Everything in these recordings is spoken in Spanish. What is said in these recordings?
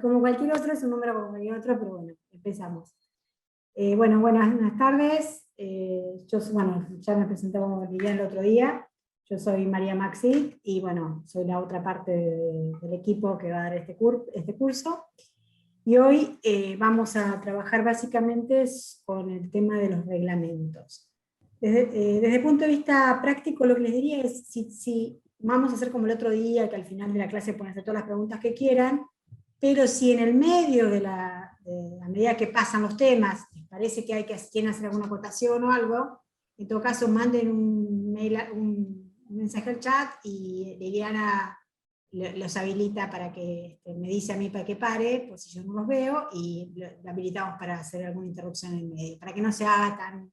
como cualquier otro, es un número como cualquier otro, pero bueno, empezamos. Bueno, buenas tardes. Bueno, ya me presentaba como Liliana el otro día. Yo soy María Maxi y bueno, soy la otra parte del equipo que va a dar este curso. Y hoy vamos a trabajar básicamente con el tema de los reglamentos. Desde el punto de vista práctico, lo que les diría es, si vamos a hacer como el otro día, que al final de la clase pueden hacer todas las preguntas que quieran, pero si en el medio a medida que pasan los temas, les parece que quieren hacer alguna acotación o algo, en todo caso manden un mensaje al chat y Liliana los habilita para que, me dice a mí para que pare, pues si yo no los veo, y lo habilitamos para hacer alguna interrupción en el medio, para que no se haga tan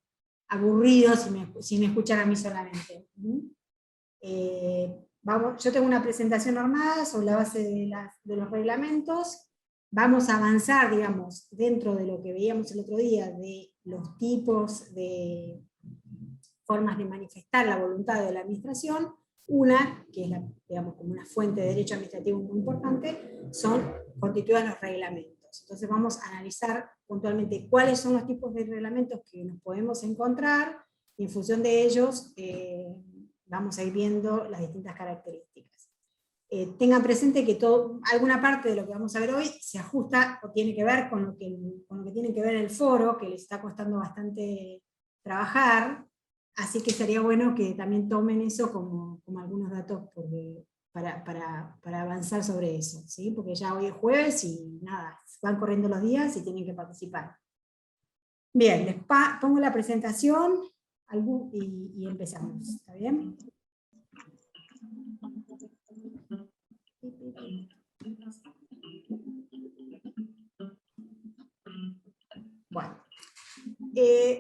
aburrido si me escuchan a mí solamente. Yo tengo una presentación armada sobre la base de los reglamentos. Vamos a avanzar, digamos, dentro de lo que veíamos el otro día, de los tipos de formas de manifestar la voluntad de la administración. Una, que es digamos, como una fuente de derecho administrativo muy importante, constituyen los reglamentos. Entonces vamos a analizar puntualmente cuáles son los tipos de reglamentos que nos podemos encontrar, y en función de ellos vamos a ir viendo las distintas características. Tengan presente que alguna parte de lo que vamos a ver hoy se ajusta o tiene que ver con lo que tiene que ver el foro, que les está costando bastante trabajar, así que sería bueno que también tomen eso como algunos datos para avanzar sobre eso, ¿sí? Porque ya hoy es jueves y nada, van corriendo los días y tienen que participar. Bien, les pongo la presentación y empezamos, ¿está bien? Bueno,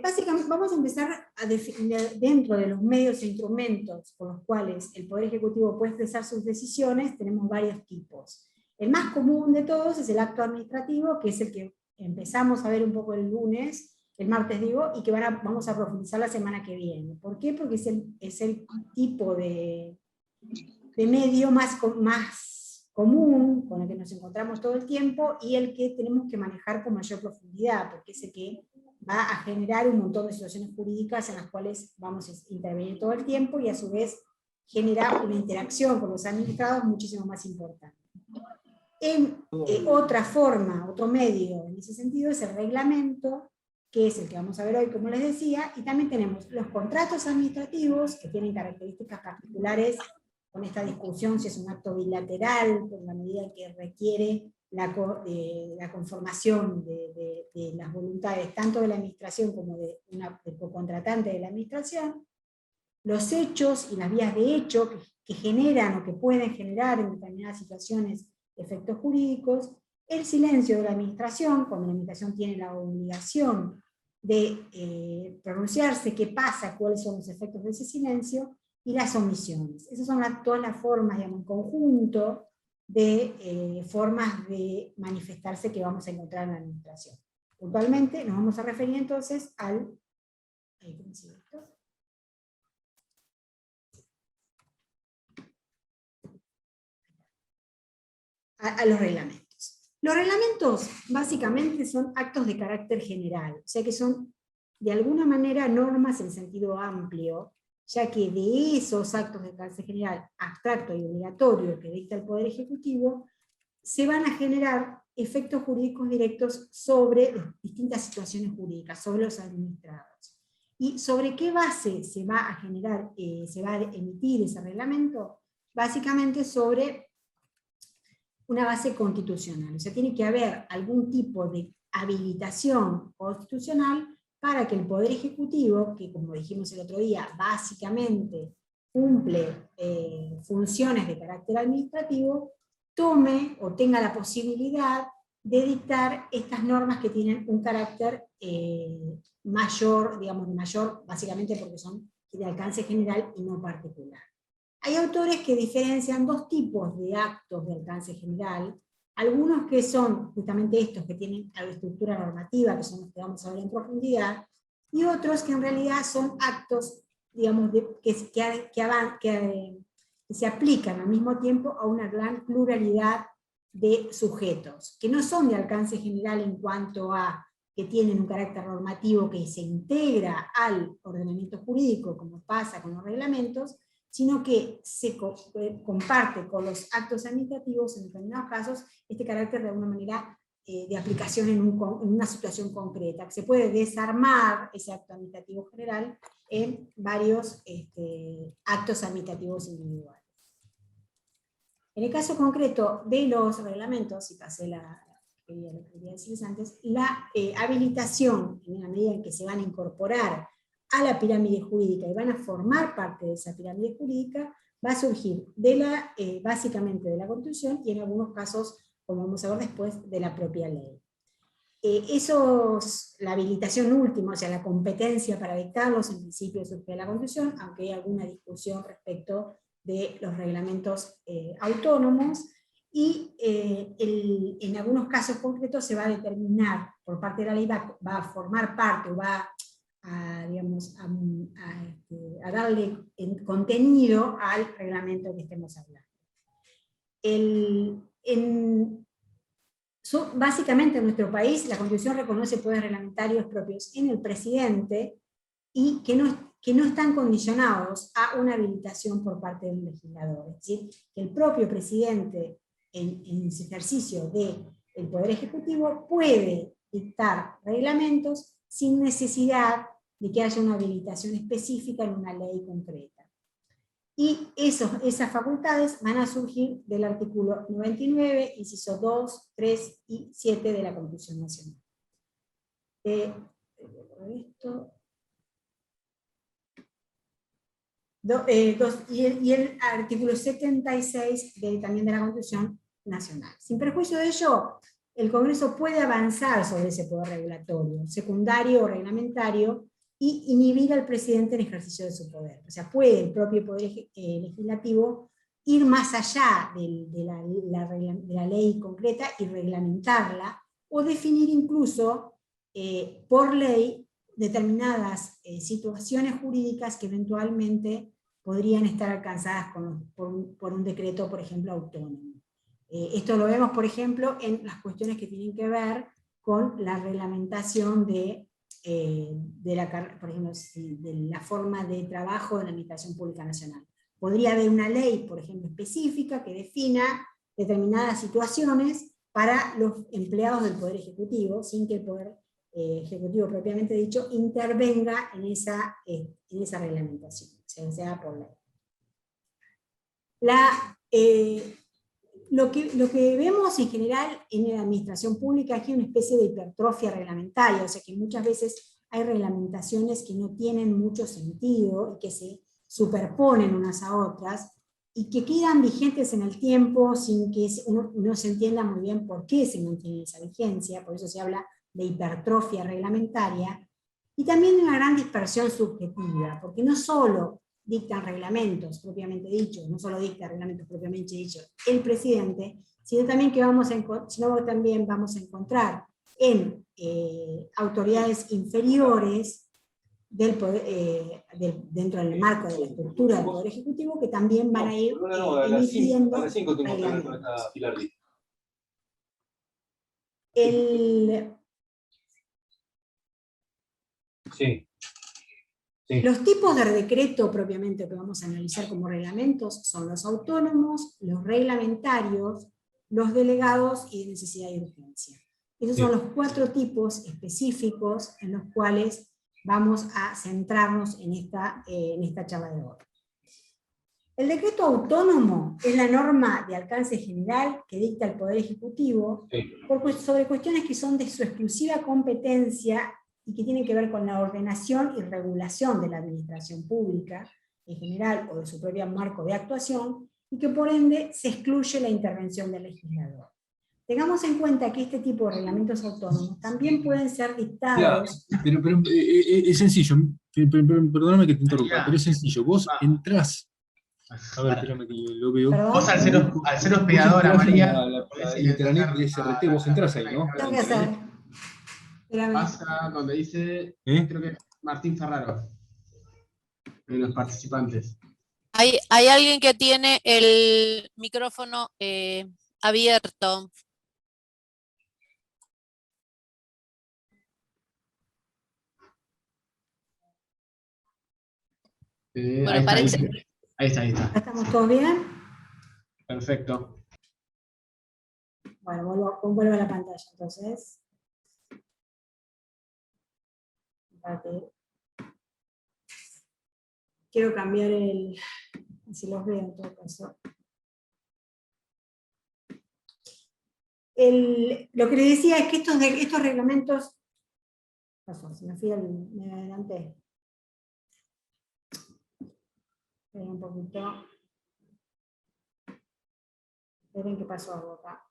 básicamente vamos a empezar a definir dentro de los medios e instrumentos por los cuales el Poder Ejecutivo puede expresar sus decisiones. Tenemos varios tipos. El más común de todos es el acto administrativo, que es el que empezamos a ver un poco el martes digo, y que vamos a profundizar la semana que viene. ¿Por qué? Porque es el tipo de medio más común, con el que nos encontramos todo el tiempo, y el que tenemos que manejar con mayor profundidad, porque es el que va a generar un montón de situaciones jurídicas en las cuales vamos a intervenir todo el tiempo, y a su vez genera una interacción con los administrados muchísimo más importante. Otra forma, otro medio en ese sentido es el reglamento, que es el que vamos a ver hoy, como les decía, y también tenemos los contratos administrativos, que tienen características particulares con esta discusión si es un acto bilateral, por la medida en que requiere la conformación de las voluntades tanto de la administración como del contratante de la administración, los hechos y las vías de hecho que generan o que pueden generar en determinadas situaciones efectos jurídicos, el silencio de la administración, cuando la administración tiene la obligación de pronunciarse qué pasa, cuáles son los efectos de ese silencio, y las omisiones. Esas son todas las formas, digamos, en conjunto de formas de manifestarse que vamos a encontrar en la administración. Puntualmente nos vamos a referir entonces a los reglamentos. Los reglamentos básicamente son actos de carácter general, o sea que son de alguna manera normas en sentido amplio, ya que de esos actos de carácter general, abstracto y obligatorio que dicta el Poder Ejecutivo, se van a generar efectos jurídicos directos sobre distintas situaciones jurídicas, sobre los administrados. ¿Y sobre qué base se va a generar, se va a emitir ese reglamento? Básicamente sobre una base constitucional. O sea, tiene que haber algún tipo de habilitación constitucional para que el Poder Ejecutivo, que como dijimos el otro día, básicamente cumple funciones de carácter administrativo, tome o tenga la posibilidad de dictar estas normas que tienen un carácter mayor, digamos, mayor, básicamente porque son de alcance general y no particular. Hay autores que diferencian dos tipos de actos de alcance general, algunos que son justamente estos que tienen la estructura normativa, que son los que vamos a ver en profundidad, y otros que en realidad son actos, digamos, que se aplican al mismo tiempo a una gran pluralidad de sujetos, que no son de alcance general en cuanto a que tienen un carácter normativo que se integra al ordenamiento jurídico, como pasa con los reglamentos, sino que se comparte con los actos administrativos, en determinados casos, este carácter de alguna manera de aplicación en una situación concreta, que se puede desarmar ese acto administrativo general en varios actos administrativos individuales. En el caso concreto de los reglamentos, y pasé lo que quería decirles antes, la habilitación, en la medida en que se van a incorporar a la pirámide jurídica y van a formar parte de esa pirámide jurídica, va a surgir básicamente de la Constitución y en algunos casos, como vamos a ver después, de la propia ley. La habilitación última, o sea, la competencia para dictarlos, en principio surge de la Constitución, aunque hay alguna discusión respecto de los reglamentos autónomos, y en algunos casos concretos se va a determinar por parte de la ley, va a formar parte, o va a darle contenido al reglamento que estemos hablando. Básicamente en nuestro país la Constitución reconoce poderes reglamentarios propios en el presidente y que no están condicionados a una habilitación por parte del legislador. Es decir, que el propio presidente en ese ejercicio del Poder Ejecutivo puede dictar reglamentos sin necesidad de que haya una habilitación específica en una ley concreta. Y esas facultades van a surgir del artículo 99, inciso 2, 3 y 7 de la Constitución Nacional. Y el artículo 76 también de la Constitución Nacional. Sin perjuicio de ello, el Congreso puede avanzar sobre ese poder regulatorio, secundario o reglamentario, y inhibir al presidente en ejercicio de su poder. O sea, puede el propio poder legislativo ir más allá de la ley concreta y reglamentarla, o definir incluso por ley determinadas situaciones jurídicas que eventualmente podrían estar alcanzadas por un decreto, por ejemplo, autónomo. Esto lo vemos, por ejemplo, en las cuestiones que tienen que ver con la reglamentación por ejemplo, de la forma de trabajo de la Administración Pública Nacional. Podría haber una ley, por ejemplo, específica que defina determinadas situaciones para los empleados del Poder Ejecutivo, sin que el Poder Ejecutivo propiamente dicho intervenga en esa reglamentación, sea por ley. Lo que vemos en general en la administración pública es que hay una especie de hipertrofia reglamentaria, o sea que muchas veces hay reglamentaciones que no tienen mucho sentido y que se superponen unas a otras y que quedan vigentes en el tiempo sin que uno no se entienda muy bien por qué se mantiene esa vigencia, por eso se habla de hipertrofia reglamentaria, y también de una gran dispersión subjetiva, porque no solo dictan reglamentos propiamente dichos, no solo dicta reglamentos propiamente dichos el presidente, sino también que vamos a encontrar en autoridades inferiores dentro del marco de la estructura del Poder Ejecutivo, que también van a ir emitiendo reglamentos. Sí. Los tipos de decreto propiamente que vamos a analizar como reglamentos son los autónomos, los reglamentarios, los delegados y de necesidad y urgencia. Esos son los 4 tipos específicos en los cuales vamos a centrarnos en esta charla de hoy. El decreto autónomo es la norma de alcance general que dicta el Poder Ejecutivo sobre cuestiones que son de su exclusiva competencia y que tienen que ver con la ordenación y regulación de la administración pública en general o de su propio marco de actuación, y que por ende se excluye la intervención del legislador. Tengamos en cuenta que este tipo de reglamentos autónomos también pueden ser dictados... Pero es sencillo, perdóname que te interrumpa, pero es sencillo. Vos entrás... A ver, espérame que lo veo. ¿Perdón? Vos al ser hospedadora, María, la intranet de SRT, vos entrás ahí, ¿no? Tengo que hacer. Pasa donde dice, creo que Martín Ferraro, de los participantes. Hay alguien que tiene el micrófono Abierto. Bueno, parece... Ahí está. ¿Estamos todos bien? Perfecto. Bueno, vuelvo a la pantalla, entonces. Quiero cambiar el... Si los veo en todo caso. Lo que les decía es que estos reglamentos... Pasó, se me adelanté. Esperen un poquito. Esperen qué pasó algo acá.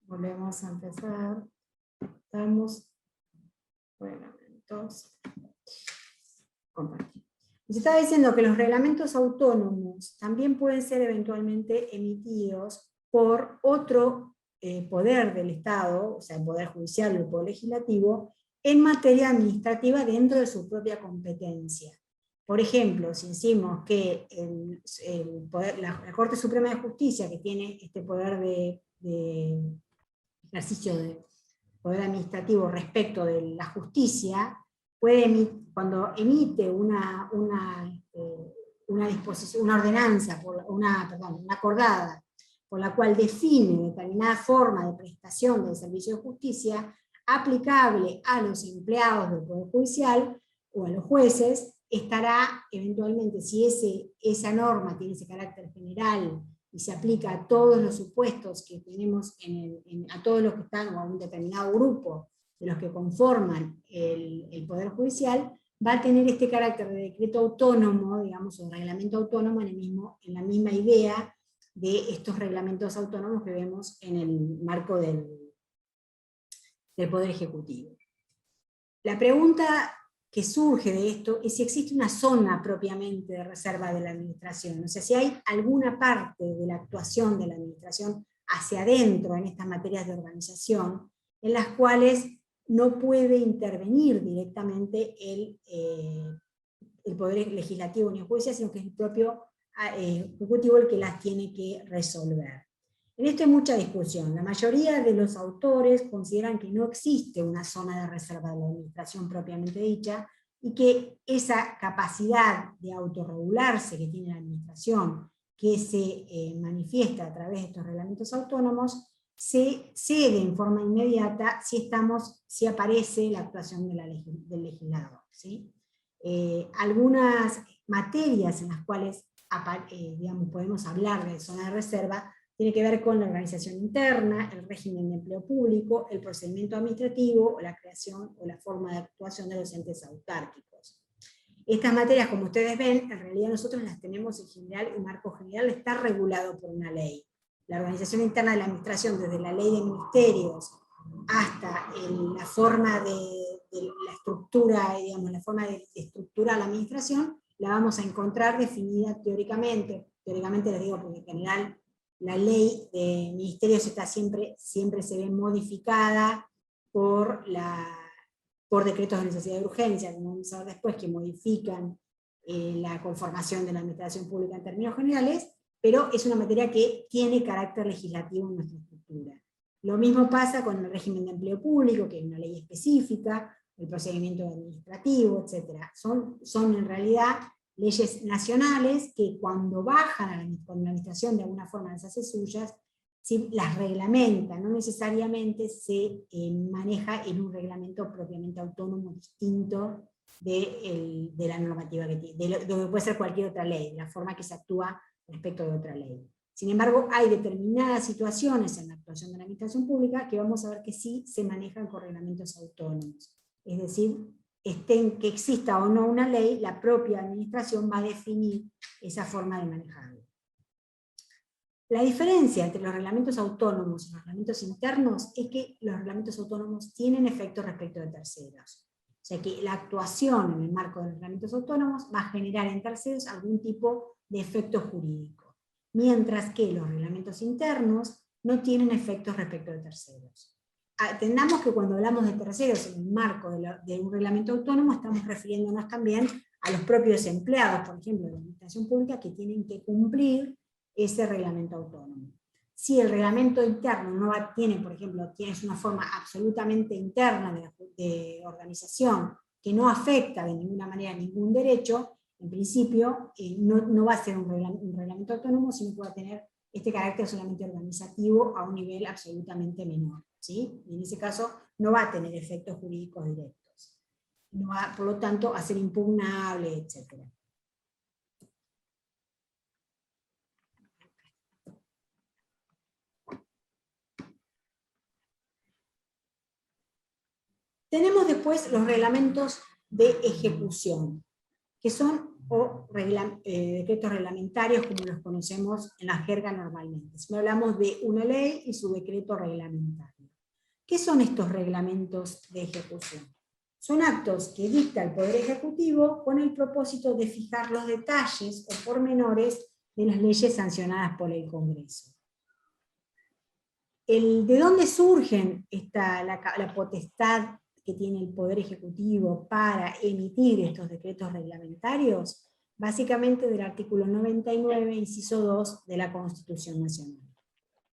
Volvemos a empezar. Estamos. Bueno, entonces. Compartir. Se está diciendo que los reglamentos autónomos también pueden ser eventualmente emitidos por otro poder del Estado, o sea, el Poder Judicial o el Poder Legislativo, en materia administrativa dentro de su propia competencia. Por ejemplo, si decimos que la Corte Suprema de Justicia, que tiene este poder de ejercicio de poder administrativo respecto de la justicia, cuando emite una disposición, una ordenanza, una acordada, por la cual define determinada forma de prestación del servicio de justicia aplicable a los empleados del Poder Judicial o a los jueces, estará eventualmente, si esa norma tiene ese carácter general y se aplica a todos los supuestos que tenemos, a todos los que están, o a un determinado grupo de los que conforman el Poder Judicial, va a tener este carácter de decreto autónomo, digamos, o reglamento autónomo en la misma idea de estos reglamentos autónomos que vemos en el marco del Poder Ejecutivo. La pregunta que surge de esto es si existe una zona propiamente de reserva de la administración, o sea, si hay alguna parte de la actuación de la administración hacia adentro en estas materias de organización, en las cuales no puede intervenir directamente el Poder Legislativo ni el Judicial, sino que es el propio Ejecutivo el que las tiene que resolver. En esto hay mucha discusión. La mayoría de los autores consideran que no existe una zona de reserva de la administración propiamente dicha, y que esa capacidad de autorregularse que tiene la administración, que se manifiesta a través de estos reglamentos autónomos, se cede en forma inmediata si aparece la actuación del legislador, ¿sí? Algunas materias en las cuales digamos, podemos hablar de zona de reserva tiene que ver con la organización interna, el régimen de empleo público, el procedimiento administrativo o la creación o la forma de actuación de los entes autárquicos. Estas materias, como ustedes ven, en realidad nosotros las tenemos en general, el marco general está regulado por una ley. La organización interna de la administración, desde la ley de ministerios hasta la forma de la estructura, digamos, la forma de estructurar la administración, la vamos a encontrar definida teóricamente les digo porque en general la ley de ministerios siempre se ve modificada por decretos de necesidad de urgencia, como vamos a ver después, que modifican la conformación de la administración pública en términos generales, pero es una materia que tiene carácter legislativo en nuestra estructura. Lo mismo pasa con el régimen de empleo público, que es una ley específica, el procedimiento administrativo, etc. Son en realidad leyes nacionales que cuando bajan cuando la administración de alguna forma las hace suyas, ¿sí? Las reglamenta, no necesariamente se maneja en un reglamento propiamente autónomo distinto de la normativa que tiene, de lo que puede ser cualquier otra ley, de la forma que se actúa respecto de otra ley. Sin embargo, hay determinadas situaciones en la actuación de la administración pública que vamos a ver que sí se manejan con reglamentos autónomos. Es decir, que exista o no una ley, la propia administración va a definir esa forma de manejarlo. La diferencia entre los reglamentos autónomos y los reglamentos internos es que los reglamentos autónomos tienen efecto respecto de terceros. O sea que la actuación en el marco de los reglamentos autónomos va a generar en terceros algún tipo de efecto jurídico, mientras que los reglamentos internos no tienen efectos respecto de terceros. Entendamos que cuando hablamos de terceros en el marco de un reglamento autónomo, estamos refiriéndonos también a los propios empleados, por ejemplo, de la administración pública, que tienen que cumplir ese reglamento autónomo. Si el reglamento interno no tiene, por ejemplo, tienes una forma absolutamente interna de organización que no afecta de ninguna manera ningún derecho, en principio no va a ser un reglamento autónomo, sino que va a tener este carácter solamente organizativo a un nivel absolutamente menor, ¿sí? Y en ese caso no va a tener efectos jurídicos directos. No va, por lo tanto, a ser impugnable, etc. Tenemos después los reglamentos de ejecución, que son decretos reglamentarios como los conocemos en la jerga normalmente. Si hablamos de una ley y su decreto reglamentario. ¿Qué son estos reglamentos de ejecución? Son actos que dicta el Poder Ejecutivo con el propósito de fijar los detalles o pormenores de las leyes sancionadas por el Congreso. ¿De dónde surgen la potestad que tiene el Poder Ejecutivo para emitir estos decretos reglamentarios? Básicamente del artículo 99, inciso 2 de la Constitución Nacional.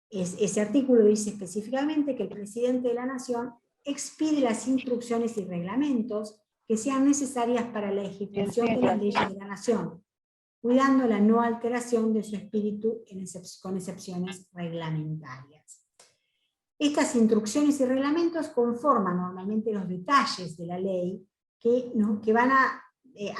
Ese artículo dice específicamente que el presidente de la Nación expide las instrucciones y reglamentos que sean necesarias para la ejecución de las leyes de la Nación, cuidando la no alteración de su espíritu con excepciones reglamentarias. Estas instrucciones y reglamentos conforman normalmente los detalles de la ley que van a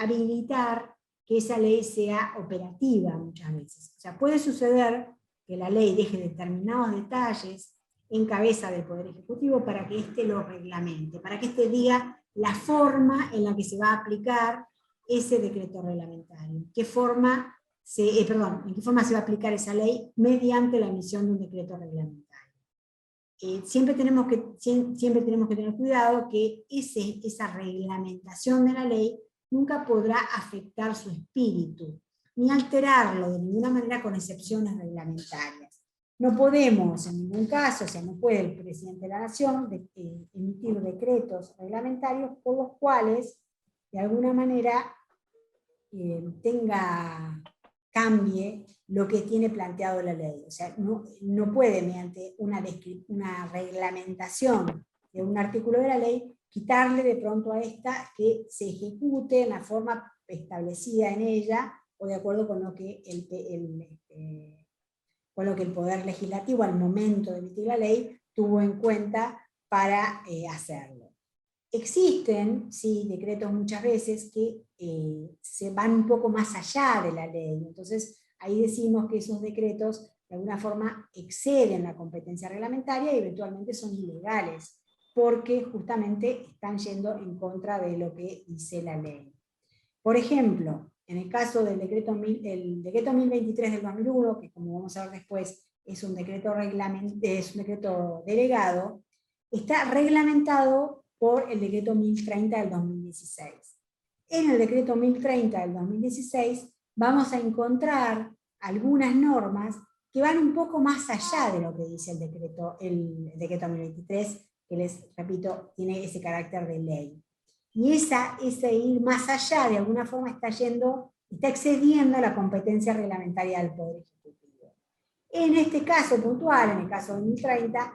habilitar que esa ley sea operativa muchas veces. O sea, puede suceder que la ley deje determinados detalles en cabeza del Poder Ejecutivo para que éste lo reglamente, para que éste diga la forma en la que se va a aplicar ese decreto reglamentario, en qué forma se va a aplicar esa ley mediante la emisión de un decreto reglamentario. Siempre tenemos que tener cuidado que esa reglamentación de la ley nunca podrá afectar su espíritu, ni alterarlo de ninguna manera con excepciones reglamentarias. No podemos en ningún caso, o sea, no puede el presidente de la Nación emitir decretos reglamentarios por los cuales de alguna manera cambie lo que tiene planteado la ley. O sea, no puede mediante una reglamentación de un artículo de la ley quitarle de pronto a esta que se ejecute en la forma establecida en ella o de acuerdo con lo que el Poder Legislativo al momento de emitir la ley tuvo en cuenta para hacerlo. Existen, sí, decretos muchas veces que se van un poco más allá de la ley, entonces ahí decimos que esos decretos de alguna forma exceden la competencia reglamentaria y eventualmente son ilegales, porque justamente están yendo en contra de lo que dice la ley. Por ejemplo, en el caso del decreto 1023 del 2001, que como vamos a ver después es un decreto delegado, está reglamentado por el decreto 1030 del 2016. En el decreto 1030 del 2016 vamos a encontrar algunas normas que van un poco más allá de lo que dice el decreto 1023, que les repito, tiene ese carácter de ley. Y ese ir más allá, de alguna forma, está excediendo la competencia reglamentaria del Poder Ejecutivo. En este caso puntual, en el caso de 2030,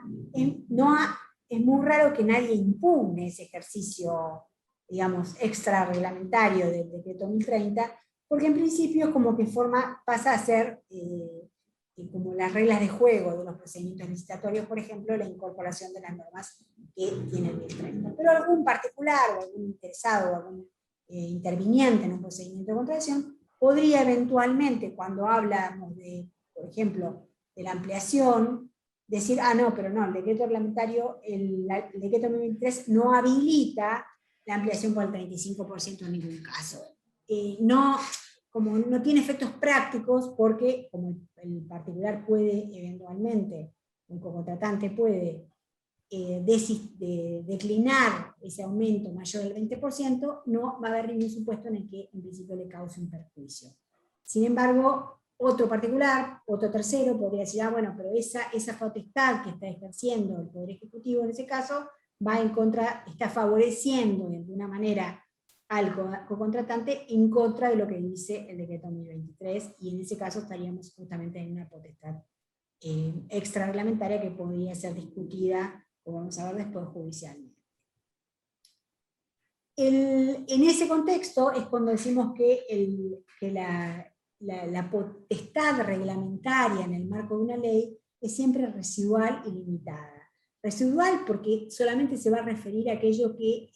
es muy raro que nadie impugne ese ejercicio, digamos, extra reglamentario del decreto 1030, porque en principio es como que pasa a ser como las reglas de juego de los procedimientos licitatorios, por ejemplo, la incorporación de las normas que tiene el 1030. Pero algún particular, o algún interesado, o algún interviniente en un procedimiento de contratación, podría eventualmente, cuando hablamos de, por ejemplo, de la ampliación, decir, no, pero no, el decreto reglamentario, el decreto 2023 no habilita la ampliación por el 35% en ningún caso. como no tiene efectos prácticos, porque como el particular puede eventualmente, el cocontratante puede declinar ese aumento mayor del 20%, no va a haber ningún supuesto en el que en principio le cause un perjuicio. Sin embargo, otro particular, otro tercero, podría decir, bueno, pero esa potestad que está ejerciendo el Poder Ejecutivo en ese caso, va en contra, está favoreciendo de alguna manera al cocontratante en contra de lo que dice el decreto 1023, y en ese caso estaríamos justamente en una potestad extrarreglamentaria que podría ser discutida, como vamos a ver después, judicialmente. En ese contexto es cuando decimos que la potestad reglamentaria en el marco de una ley es siempre residual y limitada. Residual porque solamente se va a referir a aquello que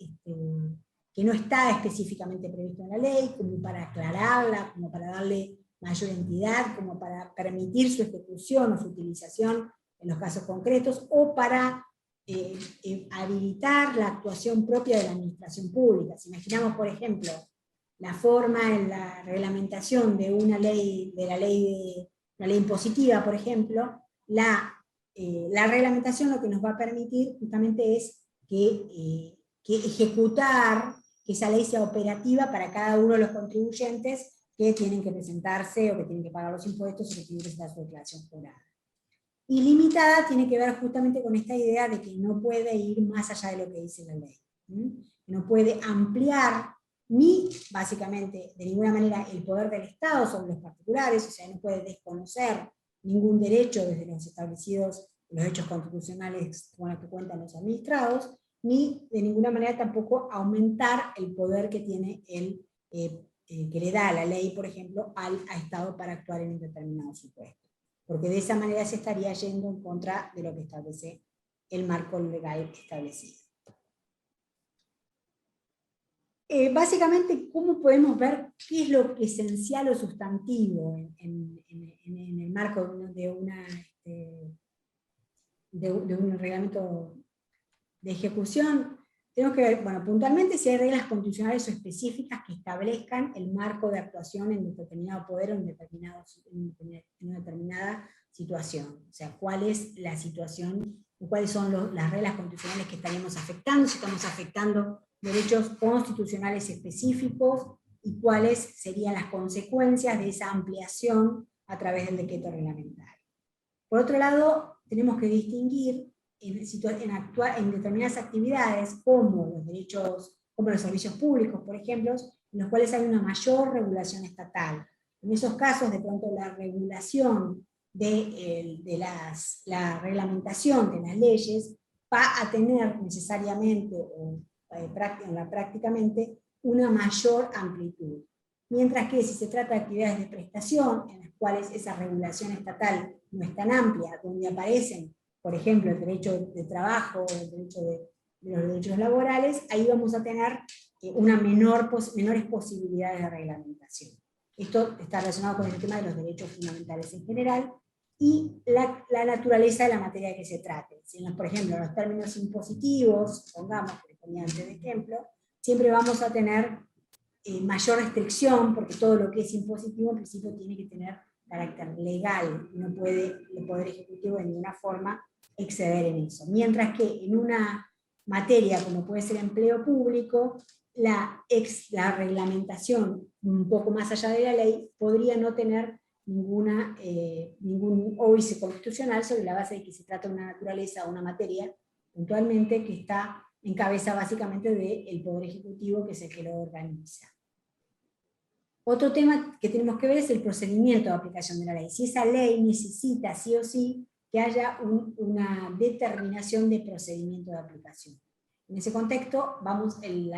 no está específicamente previsto en la ley, como para aclararla, como para darle mayor entidad, como para permitir su ejecución o su utilización en los casos concretos, o para habilitar la actuación propia de la administración pública. Si imaginamos, por ejemplo, la forma en la reglamentación de una ley, de la ley impositiva, por ejemplo, la reglamentación lo que nos va a permitir justamente es que ejecutar, que esa ley sea operativa para cada uno de los contribuyentes que tienen que presentarse o que tienen que pagar los impuestos o que tienen que presentar su declaración jurada. Y limitada tiene que ver justamente con esta idea de que no puede ir más allá de lo que dice la ley. No puede ampliar ni, básicamente, de ninguna manera, el poder del Estado sobre los particulares, o sea, no puede desconocer ningún derecho desde los establecidos, los hechos constitucionales con los que cuentan los administrados, ni de ninguna manera tampoco aumentar el poder que tiene que le da la ley, por ejemplo, al Estado para actuar en un determinado supuesto. Porque de esa manera se estaría yendo en contra de lo que establece el marco legal establecido. Básicamente, ¿cómo podemos ver qué es lo esencial o sustantivo en el marco de un reglamento de ejecución? Tenemos que ver, bueno, puntualmente si hay reglas constitucionales o específicas que establezcan el marco de actuación en determinado poder o en una determinada situación. O sea, cuál es la situación, cuáles son las reglas constitucionales que estaríamos afectando, si estamos afectando derechos constitucionales específicos y cuáles serían las consecuencias de esa ampliación a través del decreto reglamentario. Por otro lado, tenemos que distinguir en determinadas actividades como los servicios públicos, por ejemplo, en los cuales hay una mayor regulación estatal. En esos casos, de pronto, la regulación la reglamentación de las leyes va a tener necesariamente o prácticamente una mayor amplitud. Mientras que si se trata de actividades de prestación, en las cuales esa regulación estatal no es tan amplia, donde aparecen, por ejemplo, el derecho de trabajo, el derecho de los derechos laborales, ahí vamos a tener menores posibilidades de reglamentación. Esto está relacionado con el tema de los derechos fundamentales en general y la naturaleza de la materia de que se trate. Por ejemplo, en los términos impositivos, pongamos, que ponía antes de ejemplo, siempre vamos a tener mayor restricción, porque todo lo que es impositivo en principio tiene que tener carácter legal, no puede el Poder Ejecutivo de ninguna forma exceder en eso. Mientras que en una materia como puede ser empleo público, la reglamentación un poco más allá de la ley podría no tener ningún óbice constitucional sobre la base de que se trata de una naturaleza o una materia puntualmente que está en cabeza básicamente del Poder Ejecutivo, que es el que lo organiza. Otro tema que tenemos que ver es el procedimiento de aplicación de la ley. Si esa ley necesita sí o sí que haya una determinación de procedimiento de aplicación. En ese contexto, el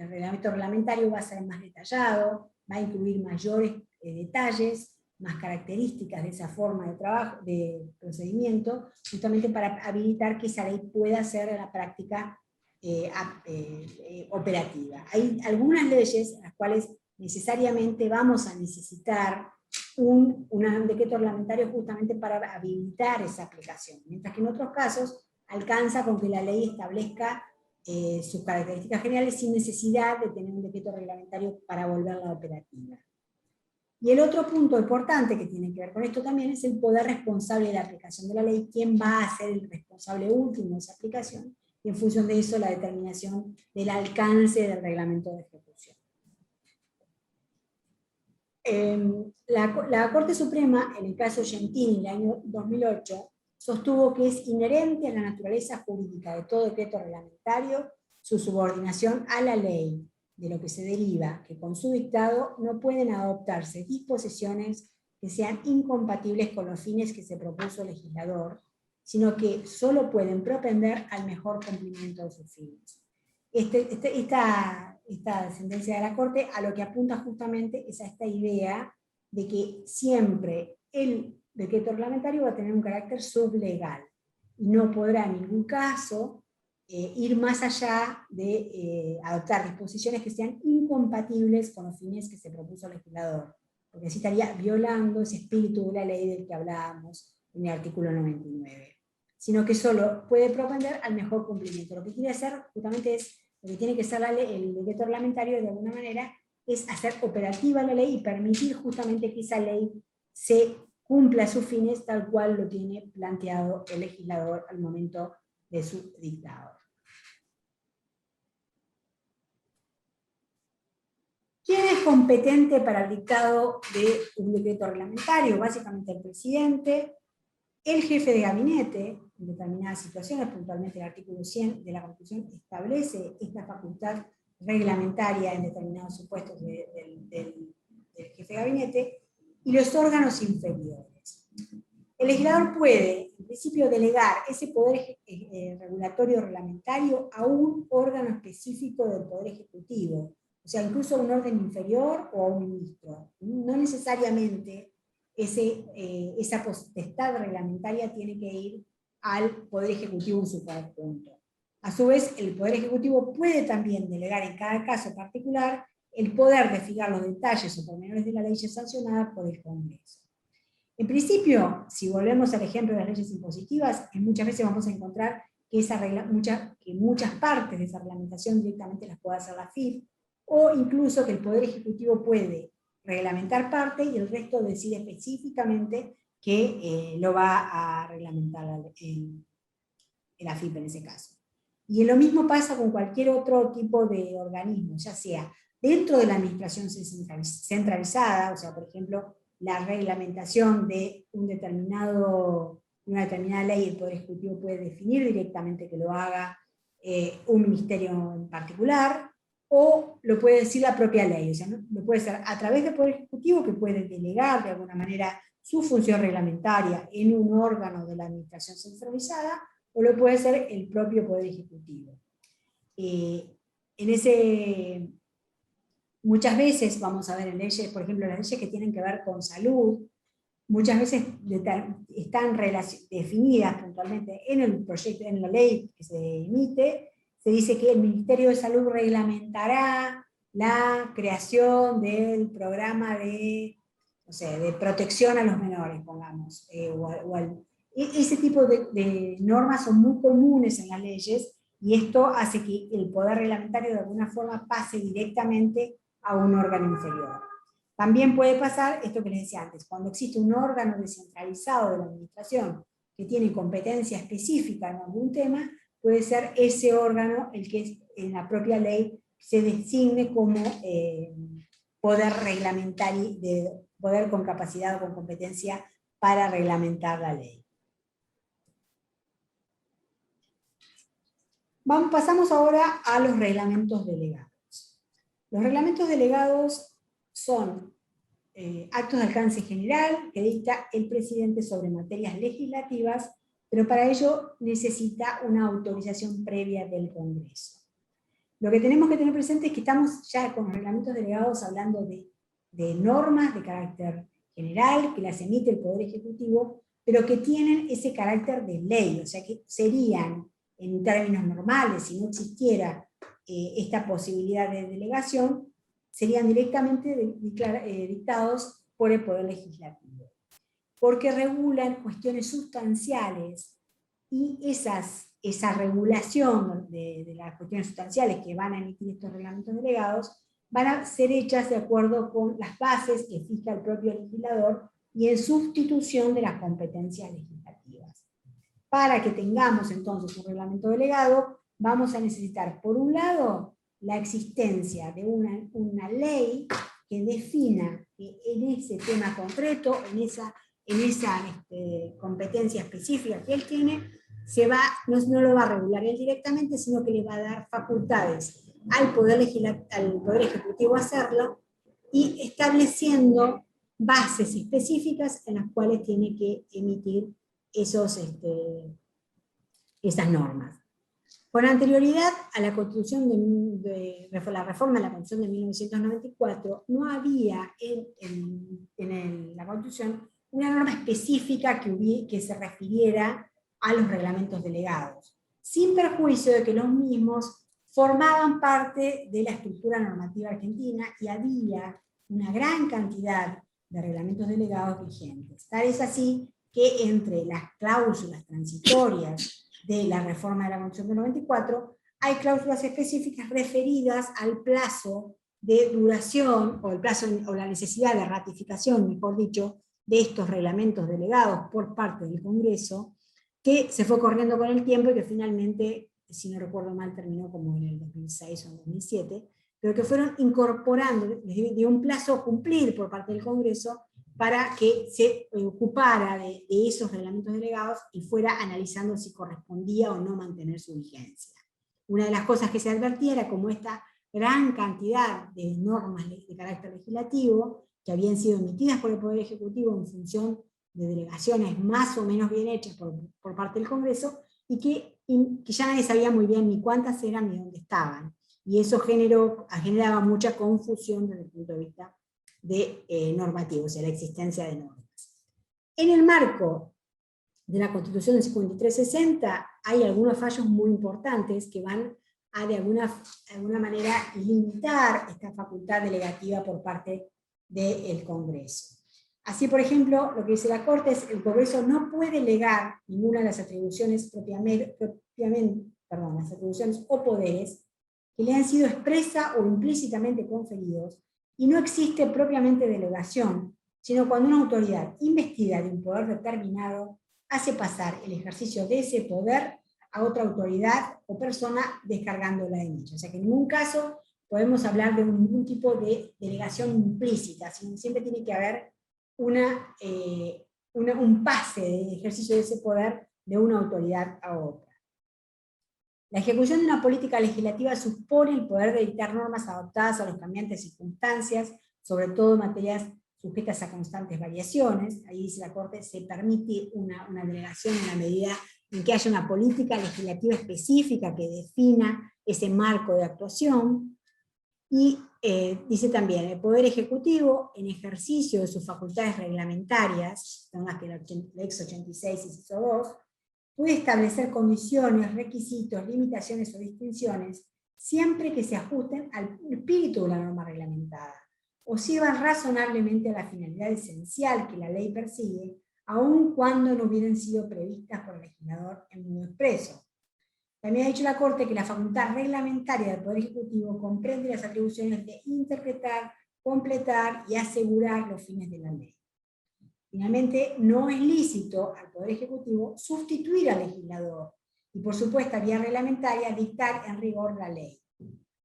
reglamento reglamentario va a ser más detallado, va a incluir mayores detalles, más características de esa forma de trabajo, de procedimiento, justamente para habilitar que esa ley pueda ser en la práctica operativa. Hay algunas leyes en las cuales necesariamente vamos a necesitar un decreto reglamentario justamente para habilitar esa aplicación, mientras que en otros casos alcanza con que la ley establezca sus características generales sin necesidad de tener un decreto reglamentario para volverla operativa. Y el otro punto importante que tiene que ver con esto también es el poder responsable de la aplicación de la ley, quién va a ser el responsable último de esa aplicación, y en función de eso la determinación del alcance del reglamento de ejecución. La Corte Suprema, en el caso Gentini, en el año 2008, sostuvo que es inherente a la naturaleza jurídica de todo decreto reglamentario su subordinación a la ley, de lo que se deriva que con su dictado no pueden adoptarse disposiciones que sean incompatibles con los fines que se propuso el legislador, sino que solo pueden propender al mejor cumplimiento de sus fines. Esta sentencia de la Corte a lo que apunta justamente es a esta idea de que siempre el decreto reglamentario va a tener un carácter sublegal y no podrá en ningún caso ir más allá de adoptar disposiciones que sean incompatibles con los fines que se propuso el legislador, porque así estaría violando ese espíritu de la ley del que hablábamos en el artículo 99, sino que solo puede propender al mejor cumplimiento. Lo que quiere hacer justamente es, lo que tiene que hacer el decreto reglamentario de alguna manera, es hacer operativa la ley y permitir justamente que esa ley se cumpla sus fines tal cual lo tiene planteado el legislador al momento de su dictado. ¿Quién es competente para el dictado de un decreto reglamentario? Básicamente el presidente, el jefe de gabinete, en determinadas situaciones, puntualmente el artículo 100 de la Constitución establece esta facultad reglamentaria en determinados supuestos del jefe de gabinete, y los órganos inferiores. El legislador puede, en principio, delegar ese poder regulatorio reglamentario a un órgano específico del Poder Ejecutivo, o sea, incluso a un orden inferior o a un ministro. No necesariamente esa potestad reglamentaria tiene que ir al Poder Ejecutivo en su conjunto. A su vez, el Poder Ejecutivo puede también delegar en cada caso particular el poder de fijar los detalles o pormenores de la ley sancionada por el Congreso. En principio, si volvemos al ejemplo de las leyes impositivas, muchas veces vamos a encontrar que, muchas partes de esa reglamentación directamente las puede hacer la FIP, o incluso que el Poder Ejecutivo puede reglamentar parte y el resto decide específicamente que lo va a reglamentar la FIP en ese caso. Y lo mismo pasa con cualquier otro tipo de organismo, ya sea dentro de la administración centralizada, o sea, por ejemplo, la reglamentación de una determinada ley, el Poder Ejecutivo puede definir directamente que lo haga un ministerio en particular, o lo puede decir la propia ley, o sea, ¿no? Lo puede hacer a través del Poder Ejecutivo, que puede delegar de alguna manera su función reglamentaria en un órgano de la administración centralizada, o lo puede hacer el propio Poder Ejecutivo. Muchas veces vamos a ver en leyes, por ejemplo, las leyes que tienen que ver con salud, muchas veces están definidas puntualmente en el proyecto, en la ley que se emite, se dice que el Ministerio de Salud reglamentará la creación del programa de protección a los menores, pongamos, ese tipo de normas son muy comunes en las leyes, y esto hace que el poder reglamentario de alguna forma pase directamente a un órgano inferior. También puede pasar esto que les decía antes, cuando existe un órgano descentralizado de la administración que tiene competencia específica en algún tema, puede ser ese órgano el que en la propia ley se designe como poder reglamentario, poder con capacidad o con competencia para reglamentar la ley. Pasamos ahora a los reglamentos delegados. Los reglamentos delegados son actos de alcance general que dicta el presidente sobre materias legislativas, pero para ello necesita una autorización previa del Congreso. Lo que tenemos que tener presente es que estamos ya con los reglamentos delegados hablando de normas de carácter general que las emite el Poder Ejecutivo, pero que tienen ese carácter de ley, o sea que serían, en términos normales, si no existiera esta posibilidad de delegación, serían directamente dictados por el Poder Legislativo, porque regulan cuestiones sustanciales, y esa regulación de las cuestiones sustanciales que van a emitir estos reglamentos delegados van a ser hechas de acuerdo con las bases que fija el propio legislador y en sustitución de las competencias legislativas. Para que tengamos entonces un reglamento delegado, vamos a necesitar, por un lado, la existencia de una ley que defina que en ese tema concreto, en esa competencia específica que él tiene, no lo va a regular él directamente, sino que le va a dar facultades al Poder Ejecutivo a hacerlo, y estableciendo bases específicas en las cuales tiene que emitir esas normas. Con anterioridad a la Constitución la reforma de la Constitución de 1994, no había en la Constitución una norma específica que se refiriera a los reglamentos delegados, sin perjuicio de que los mismos formaban parte de la estructura normativa argentina y había una gran cantidad de reglamentos delegados vigentes. Tal es así que entre las cláusulas transitorias de la reforma de la Constitución del 94, hay cláusulas específicas referidas al plazo de duración, o el plazo, o la necesidad de ratificación, mejor dicho, de estos reglamentos delegados por parte del Congreso, que se fue corriendo con el tiempo y que finalmente, si no recuerdo mal, terminó como en el 2006 o 2007, pero que fueron incorporando, de un plazo a cumplir por parte del Congreso, para que se ocupara de esos reglamentos delegados y fuera analizando si correspondía o no mantener su vigencia. Una de las cosas que se advertía era como esta gran cantidad de normas de carácter legislativo que habían sido emitidas por el Poder Ejecutivo en función de delegaciones más o menos bien hechas por parte del Congreso, y que ya nadie sabía muy bien ni cuántas eran ni dónde estaban. Y eso generaba mucha confusión desde el punto de vista normativo, o sea, la existencia de normas. En el marco de la Constitución del 5360 hay algunos fallos muy importantes que van a de alguna manera limitar esta facultad delegativa por parte del Congreso. Así, por ejemplo, lo que dice la Corte es que el Congreso no puede delegar ninguna de las atribuciones las atribuciones o poderes que le han sido expresa o implícitamente conferidos, y no existe propiamente delegación, sino cuando una autoridad investida de un poder determinado hace pasar el ejercicio de ese poder a otra autoridad o persona descargándola de ella. O sea que en ningún caso podemos hablar de ningún tipo de delegación implícita, sino siempre tiene que haber un pase de ejercicio de ese poder de una autoridad a otra. La ejecución de una política legislativa supone el poder de dictar normas adaptadas a las cambiantes circunstancias, sobre todo en materias sujetas a constantes variaciones. Ahí dice la Corte, se permite una delegación en la medida en que haya una política legislativa específica que defina ese marco de actuación. Y dice también, el Poder Ejecutivo, en ejercicio de sus facultades reglamentarias, son las que la Ex 86 inciso 2, puede establecer condiciones, requisitos, limitaciones o distinciones, siempre que se ajusten al espíritu de la norma reglamentada, o sirvan razonablemente a la finalidad esencial que la ley persigue, aun cuando no hubieran sido previstas por el legislador en modo expreso. También ha dicho la Corte que la facultad reglamentaria del Poder Ejecutivo comprende las atribuciones de interpretar, completar y asegurar los fines de la ley. Finalmente, no es lícito al Poder Ejecutivo sustituir al legislador y, por supuesta vía reglamentaria, dictar en rigor la ley.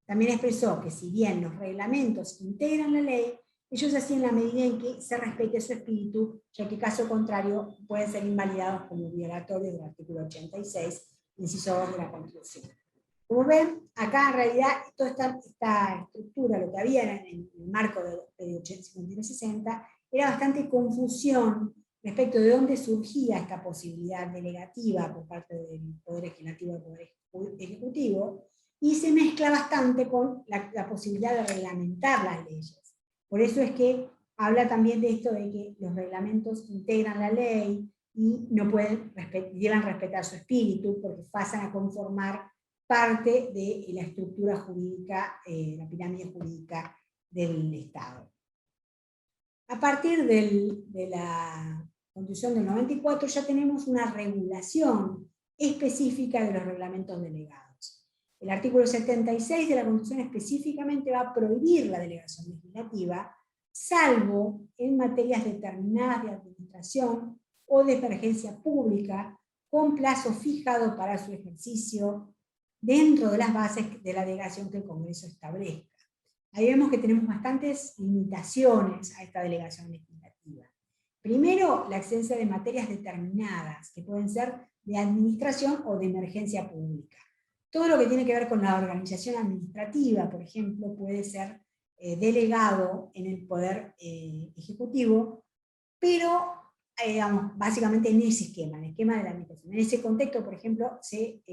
También expresó que si bien los reglamentos integran la ley, ellos hacen en la medida en que se respete su espíritu, ya que caso contrario pueden ser invalidados como violatorios del artículo 86, inciso 2 de la Constitución. Como ven, acá en realidad toda esta estructura, lo que había en el marco de 5960, era bastante confusión respecto de dónde surgía esta posibilidad delegativa por parte del Poder Legislativo y del Poder Ejecutivo, y se mezcla bastante con la posibilidad de reglamentar las leyes. Por eso es que habla también de esto de que los reglamentos integran la ley y no deben respetar su espíritu, porque pasan a conformar parte de la estructura jurídica, la pirámide jurídica del Estado. A partir de la Constitución del 94 ya tenemos una regulación específica de los reglamentos delegados. El artículo 76 de la Constitución específicamente va a prohibir la delegación legislativa, salvo en materias determinadas de administración o de emergencia pública, con plazo fijado para su ejercicio dentro de las bases de la delegación que el Congreso establezca. Ahí vemos que tenemos bastantes limitaciones a esta delegación legislativa. Primero, la existencia de materias determinadas, que pueden ser de administración o de emergencia pública. Todo lo que tiene que ver con la organización administrativa, por ejemplo, puede ser delegado en el Poder Ejecutivo, pero digamos, básicamente en ese esquema, en el esquema de la administración. En ese contexto, por ejemplo, se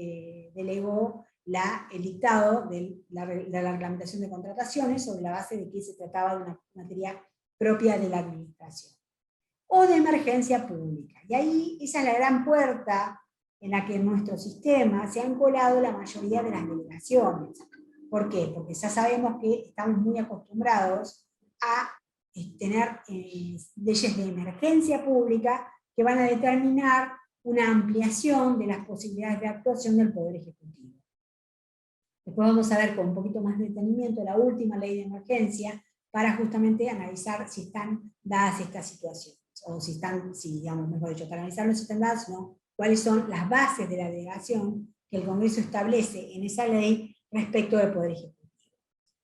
delegó el dictado de la reglamentación de contrataciones sobre la base de que se trataba de una materia propia de la administración. O de emergencia pública. Y ahí esa es la gran puerta en la que en nuestro sistema se han colado la mayoría de las delegaciones. ¿Por qué? Porque ya sabemos que estamos muy acostumbrados a tener leyes de emergencia pública que van a determinar una ampliación de las posibilidades de actuación del Poder Ejecutivo. Después vamos a ver con un poquito más de detenimiento la última ley de emergencia para justamente analizar si están dadas estas situaciones, o si están, digamos, mejor dicho, para analizar si están dadas, no, cuáles son las bases de la delegación que el Congreso establece en esa ley respecto del Poder Ejecutivo.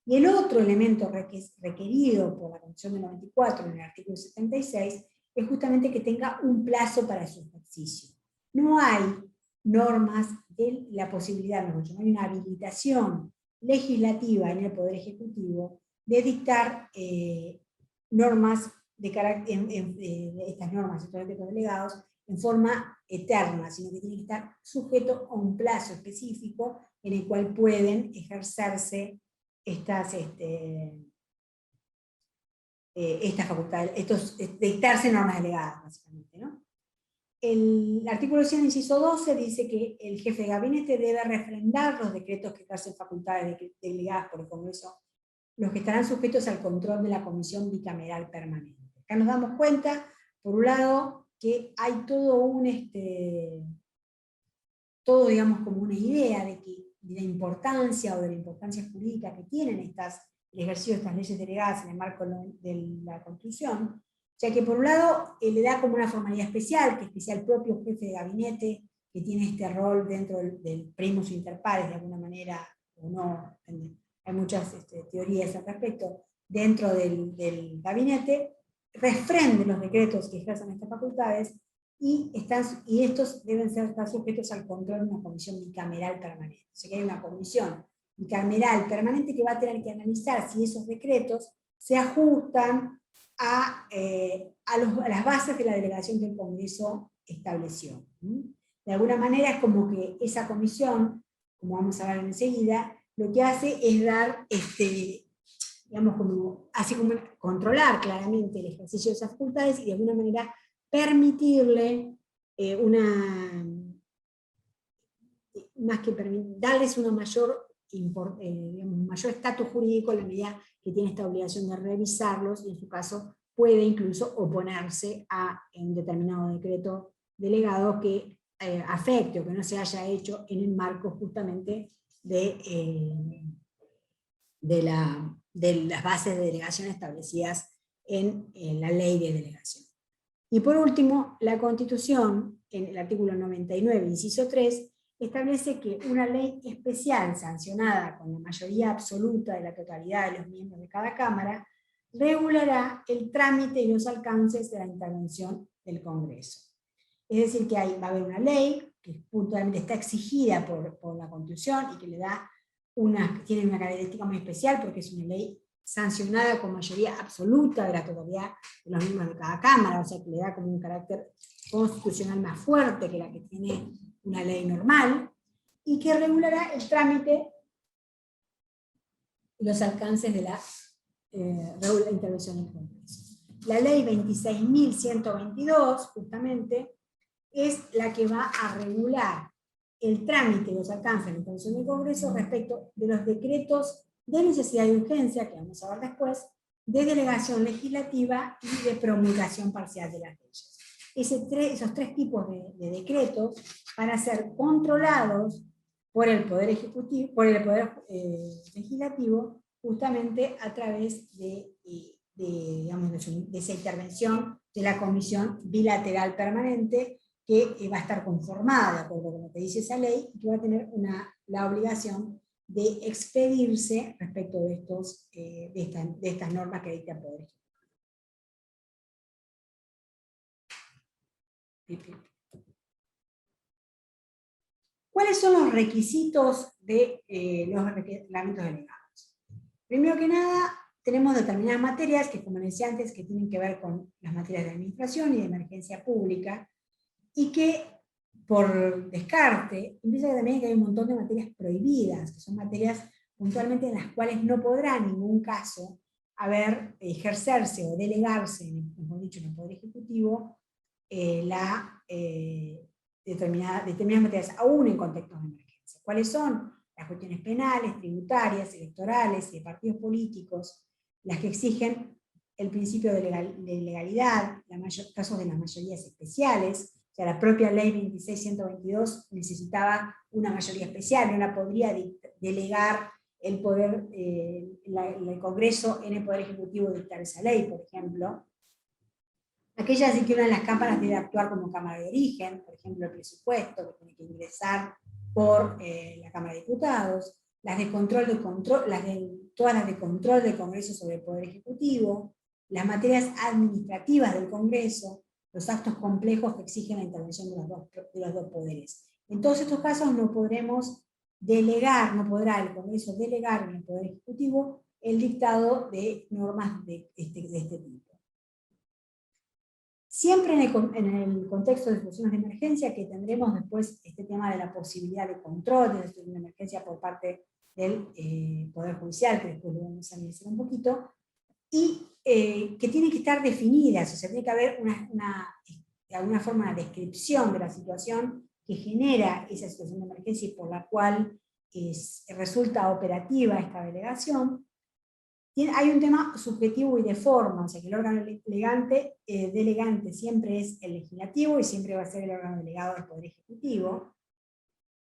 Y el otro elemento requerido por la Constitución del 94 en el artículo 76 es justamente que tenga un plazo para su ejercicio. No hay normas de la posibilidad, no hay una habilitación legislativa en el Poder Ejecutivo de dictar normas de carácter, estas normas, estos decretos delegados, en forma eterna, sino que tiene que estar sujeto a un plazo específico en el cual pueden ejercerse estas facultades, dictarse normas delegadas, básicamente, ¿no? El artículo 100, inciso 12, dice que el jefe de gabinete debe refrendar los decretos que ejercen facultades delegadas por el Congreso, los que estarán sujetos al control de la Comisión Bicameral Permanente. Acá nos damos cuenta, por un lado, que hay todo, digamos, como una idea de la importancia o de la importancia jurídica que tienen el ejercicio de estas leyes delegadas en el marco de la Constitución, ya que por un lado le da como una formalidad especial, que es especial propio jefe de gabinete, que tiene este rol dentro del primus inter pares, de alguna manera, o no, hay muchas teorías al respecto, dentro del gabinete, refrende los decretos que ejercen estas facultades, y estos deben estar sujetos al control de una comisión bicameral permanente. O sea que hay una comisión bicameral permanente que va a tener que analizar si esos decretos se ajustan a las bases de la delegación que el Congreso estableció. De alguna manera es como que esa comisión, como vamos a ver enseguida, lo que hace es dar, digamos, así como controlar claramente el ejercicio de esas facultades y de alguna manera permitirle darles una mayor estatus jurídico en la medida que tiene esta obligación de revisarlos, y en su caso puede incluso oponerse a un determinado decreto delegado que afecte o que no se haya hecho en el marco justamente de las bases de delegación establecidas en la ley de delegación. Y por último, la Constitución, en el artículo 99, inciso 3, establece que una ley especial sancionada con la mayoría absoluta de la totalidad de los miembros de cada Cámara regulará el trámite y los alcances de la intervención del Congreso. Es decir, que va a haber una ley que puntualmente está exigida por la Constitución y que tiene una característica muy especial porque es una ley sancionada con mayoría absoluta de la totalidad de los miembros de cada Cámara, o sea que le da como un carácter constitucional más fuerte que la que tiene una ley normal, y que regulará el trámite y los alcances de la intervención del Congreso. La ley 26.122, justamente, es la que va a regular el trámite y los alcances de la intervención del Congreso respecto de los decretos de necesidad y urgencia, que vamos a ver después, de delegación legislativa y de promulgación parcial de las leyes. Esos tres tipos de decretos van a ser controlados por el Poder Ejecutivo, por el Poder Legislativo, justamente a través digamos, de esa intervención de la Comisión Bilateral Permanente, que va a estar conformada de acuerdo con lo que dice esa ley, y que va a tener la obligación de expedirse respecto de, de estas normas que dicta el Poder Ejecutivo. ¿Cuáles son los requisitos de los reglamentos delegados? Primero que nada, tenemos determinadas materias que, como decía antes, que tienen que ver con las materias de administración y de emergencia pública, y que, por descarte, implica también que hay un montón de materias prohibidas, que son materias puntualmente en las cuales no podrá en ningún caso ejercerse o delegarse, como he dicho, en el Poder Ejecutivo, determinadas materias, aún en contextos de emergencia. ¿Cuáles son? Las cuestiones penales, tributarias, electorales, de partidos políticos, las que exigen el principio de legalidad, casos de las mayorías especiales. O sea, la propia ley 26.122 necesitaba una mayoría especial, no la podría delegar el poder, el Congreso en el Poder Ejecutivo dictar esa ley, por ejemplo. Aquellas en que una de las cámaras debe actuar como cámara de origen, por ejemplo el presupuesto, que tiene que ingresar por la Cámara de Diputados, las de todas las de control del Congreso sobre el Poder Ejecutivo, las materias administrativas del Congreso, los actos complejos que exigen la intervención de los dos poderes. En todos estos casos no podremos delegar, no podrá el Congreso delegar en el Poder Ejecutivo el dictado de normas de este tipo. Siempre en el contexto de situaciones de emergencia, que tendremos después este tema de la posibilidad de control de la situación de emergencia por parte del Poder Judicial, que después lo vamos a analizar un poquito, y que tienen que estar definidas, o sea, tiene que haber de alguna forma una descripción de la situación que genera esa situación de emergencia y por la cual resulta operativa esta delegación. Hay un tema subjetivo y de forma, o sea que el órgano delegante siempre es el legislativo y siempre va a ser el órgano delegado del Poder Ejecutivo,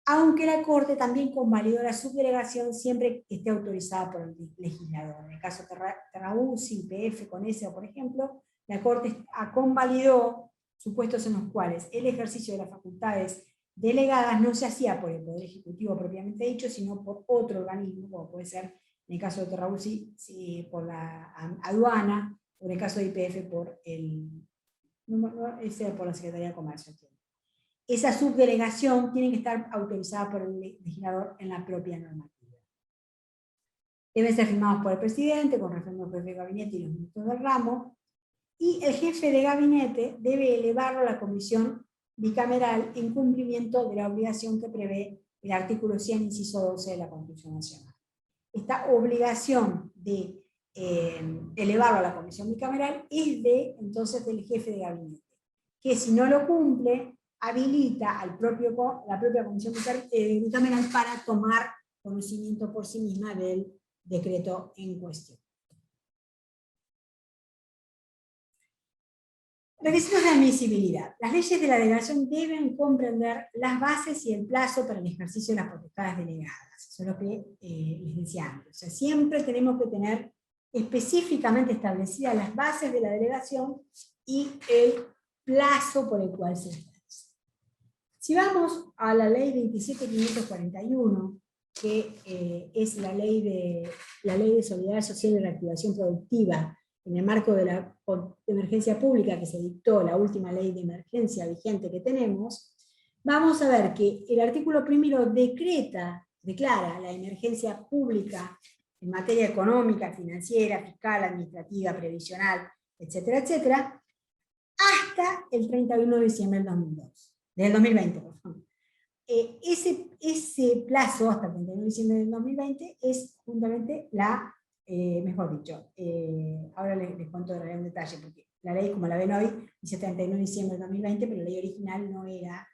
aunque la Corte también convalidó la subdelegación siempre que esté autorizada por el legislador. En el caso de Terrabusi, YPF, CONESE, por ejemplo, la Corte convalidó supuestos en los cuales el ejercicio de las facultades delegadas no se hacía por el Poder Ejecutivo propiamente dicho, sino por otro organismo, como puede ser en el caso de Terrabusi por la aduana, o en el caso de YPF por la Secretaría de Comercio. Esa subdelegación tiene que estar autorizada por el legislador en la propia normativa. Deben ser firmados por el presidente, con referencia al jefe de gabinete y los ministros del ramo, y el jefe de gabinete debe elevarlo a la comisión bicameral en cumplimiento de la obligación que prevé el artículo 100, inciso 12 de la Constitución Nacional. Esta obligación de elevarlo a la comisión bicameral es entonces del jefe de gabinete, que si no lo cumple, habilita la propia comisión bicameral para tomar conocimiento por sí misma del decreto en cuestión. Requisitos de admisibilidad. Las leyes de la delegación deben comprender las bases y el plazo para el ejercicio de las potestades delegadas. Eso es lo que les decía antes. O sea, siempre tenemos que tener específicamente establecidas las bases de la delegación y el plazo por el cual se establece. Si vamos a la ley 27.541, que es la ley de solidaridad social y reactivación productiva, en el marco de la emergencia pública que se dictó, la última ley de emergencia vigente que tenemos, vamos a ver que el artículo primero declara la emergencia pública en materia económica, financiera, fiscal, administrativa, previsional, etcétera, etcétera, hasta el 31 de diciembre del 2020. Por favor. Ese plazo, hasta el 31 de diciembre del 2020, es justamente mejor dicho, ahora les cuento de un detalle, porque la ley, como la ven hoy, dice 31 de diciembre del 2020, pero la ley original no era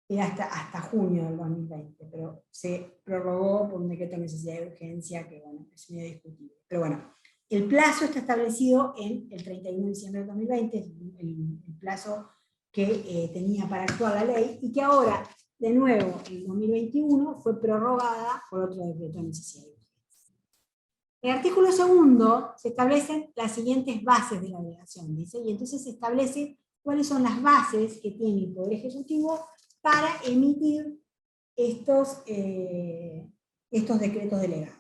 hasta junio del 2020, pero se prorrogó por un decreto de necesidad de urgencia, que bueno, es medio discutible. Pero bueno, el plazo está establecido en el 31 de diciembre del 2020, el plazo que tenía para actuar la ley, y que ahora, de nuevo, en 2021 fue prorrogada por otro decreto de necesidad y urgencia. En el artículo 2 se establecen las siguientes bases de la delegación, dice, y entonces se establece cuáles son las bases que tiene el Poder Ejecutivo para emitir estos decretos delegados.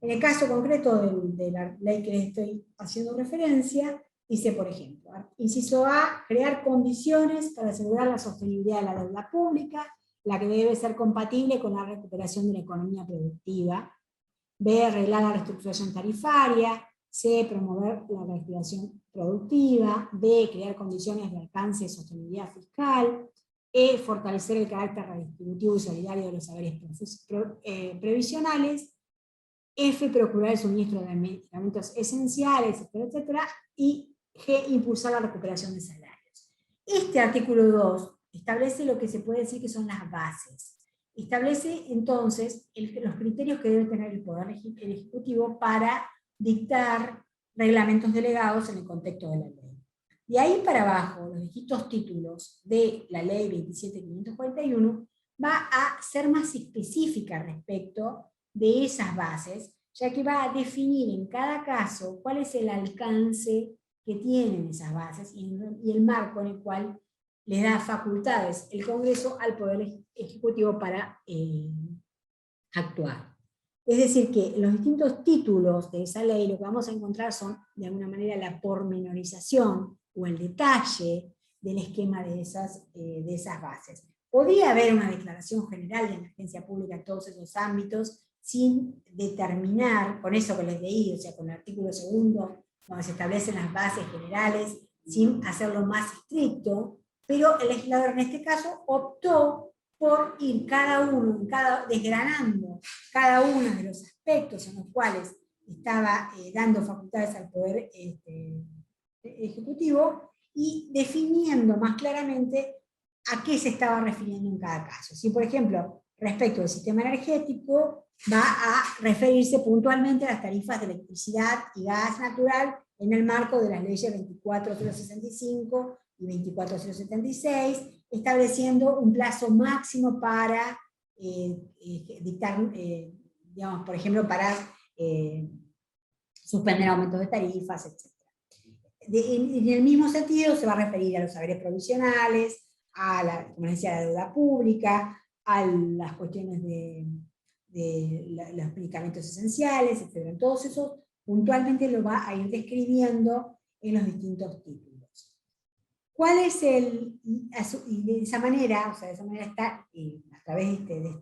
En el caso concreto de la ley que les estoy haciendo referencia, dice, por ejemplo, inciso A, crear condiciones para asegurar la sostenibilidad de la deuda pública, la que debe ser compatible con la recuperación de la economía productiva. B, arreglar la reestructuración tarifaria. C, promover la reactivación productiva. D, crear condiciones de alcance de sostenibilidad fiscal. E, fortalecer el carácter redistributivo y solidario de los saberes previsionales. F, procurar el suministro de medicamentos esenciales, etcétera, etcétera. Y G, impulsar la recuperación de salarios. Este artículo 2 establece lo que se puede decir que son las bases. Establece entonces los criterios que debe tener el Poder Ejecutivo para dictar reglamentos delegados en el contexto de la ley. De ahí para abajo, los distintos títulos de la ley 27.541 va a ser más específica respecto de esas bases, ya que va a definir en cada caso cuál es el alcance que tienen esas bases y el marco en el cual le da facultades el Congreso al Poder Ejecutivo para actuar. Es decir, que los distintos títulos de esa ley lo que vamos a encontrar son, de alguna manera, la pormenorización o el detalle del esquema de esas bases. Podría haber una declaración general de emergencia pública en todos esos ámbitos, sin determinar, con eso que les leí, o sea, con el artículo 2, donde se establecen las bases generales, sin hacerlo más estricto, pero el legislador en este caso optó por ir desgranando cada uno de los aspectos en los cuales estaba dando facultades al Poder Ejecutivo y definiendo más claramente a qué se estaba refiriendo en cada caso. Si, por ejemplo, respecto al sistema energético, va a referirse puntualmente a las tarifas de electricidad y gas natural en el marco de las leyes 24.065 y 24.076, estableciendo un plazo máximo para dictar, digamos, por ejemplo, para suspender aumentos de tarifas, etc. En el mismo sentido se va a referir a los saberes provisionales, a la, como decía, la deuda pública, a las cuestiones de los medicamentos esenciales, etc. Todos esos puntualmente lo va a ir describiendo en los distintos títulos. ¿Cuál es y de esa manera, o sea, de esa manera está, a través de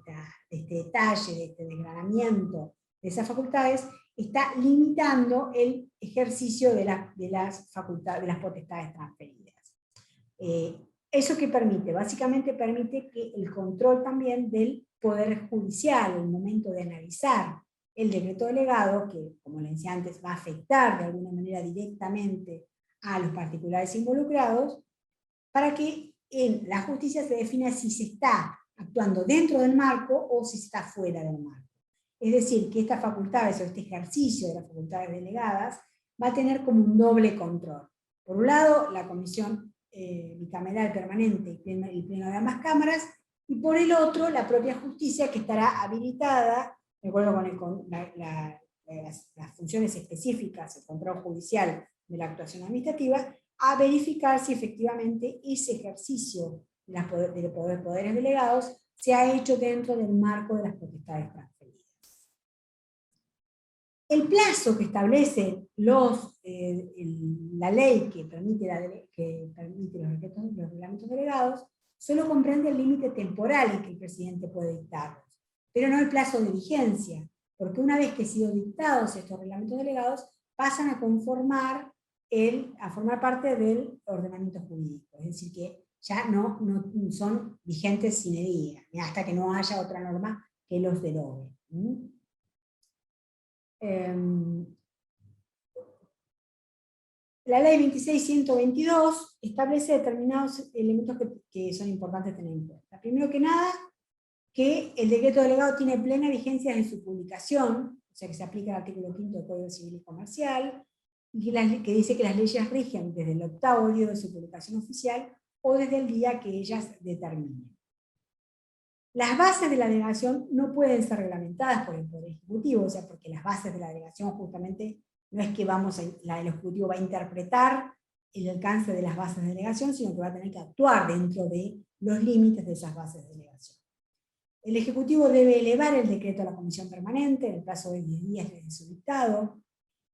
este detalle, de este desgranamiento de esas facultades, está limitando el ejercicio de las potestades transferidas. ¿Eso qué permite? Básicamente permite que el control también del Poder Judicial, en el momento de analizar el decreto delegado, que, como les decía antes, va a afectar de alguna manera directamente a los particulares involucrados, para que en la justicia se defina si se está actuando dentro del marco o si se está fuera del marco. Es decir, que estas facultades o este ejercicio de las facultades delegadas va a tener como un doble control. Por un lado, la comisión bicameral permanente y el pleno de ambas cámaras, y por el otro, la propia justicia que estará habilitada, de acuerdo con las funciones específicas, el control judicial de la actuación administrativa, a verificar si efectivamente ese ejercicio de los poderes delegados se ha hecho dentro del marco de las potestades transferidas. El plazo que establece la ley que permite los reglamentos delegados solo comprende el límite temporal en que el presidente puede dictarlos, pero no el plazo de vigencia, porque una vez que han sido dictados estos reglamentos delegados, pasan a formar parte del ordenamiento jurídico, es decir, que ya no son vigentes sine die, hasta que no haya otra norma que los derogue. La ley 26.122 establece determinados elementos que son importantes tener en cuenta. Primero que nada, que el decreto delegado tiene plena vigencia desde su publicación, o sea que se aplica el artículo 5 del Código Civil y Comercial, y que dice que las leyes rigen desde el 8º día de su publicación oficial o desde el día que ellas determinen. Las bases de la delegación no pueden ser reglamentadas por el Poder Ejecutivo, o sea, porque las bases de la delegación justamente no es que el Ejecutivo va a interpretar el alcance de las bases de delegación, sino que va a tener que actuar dentro de los límites de esas bases de delegación. El Ejecutivo debe elevar el decreto a la Comisión Permanente en el plazo de 10 días desde su dictado.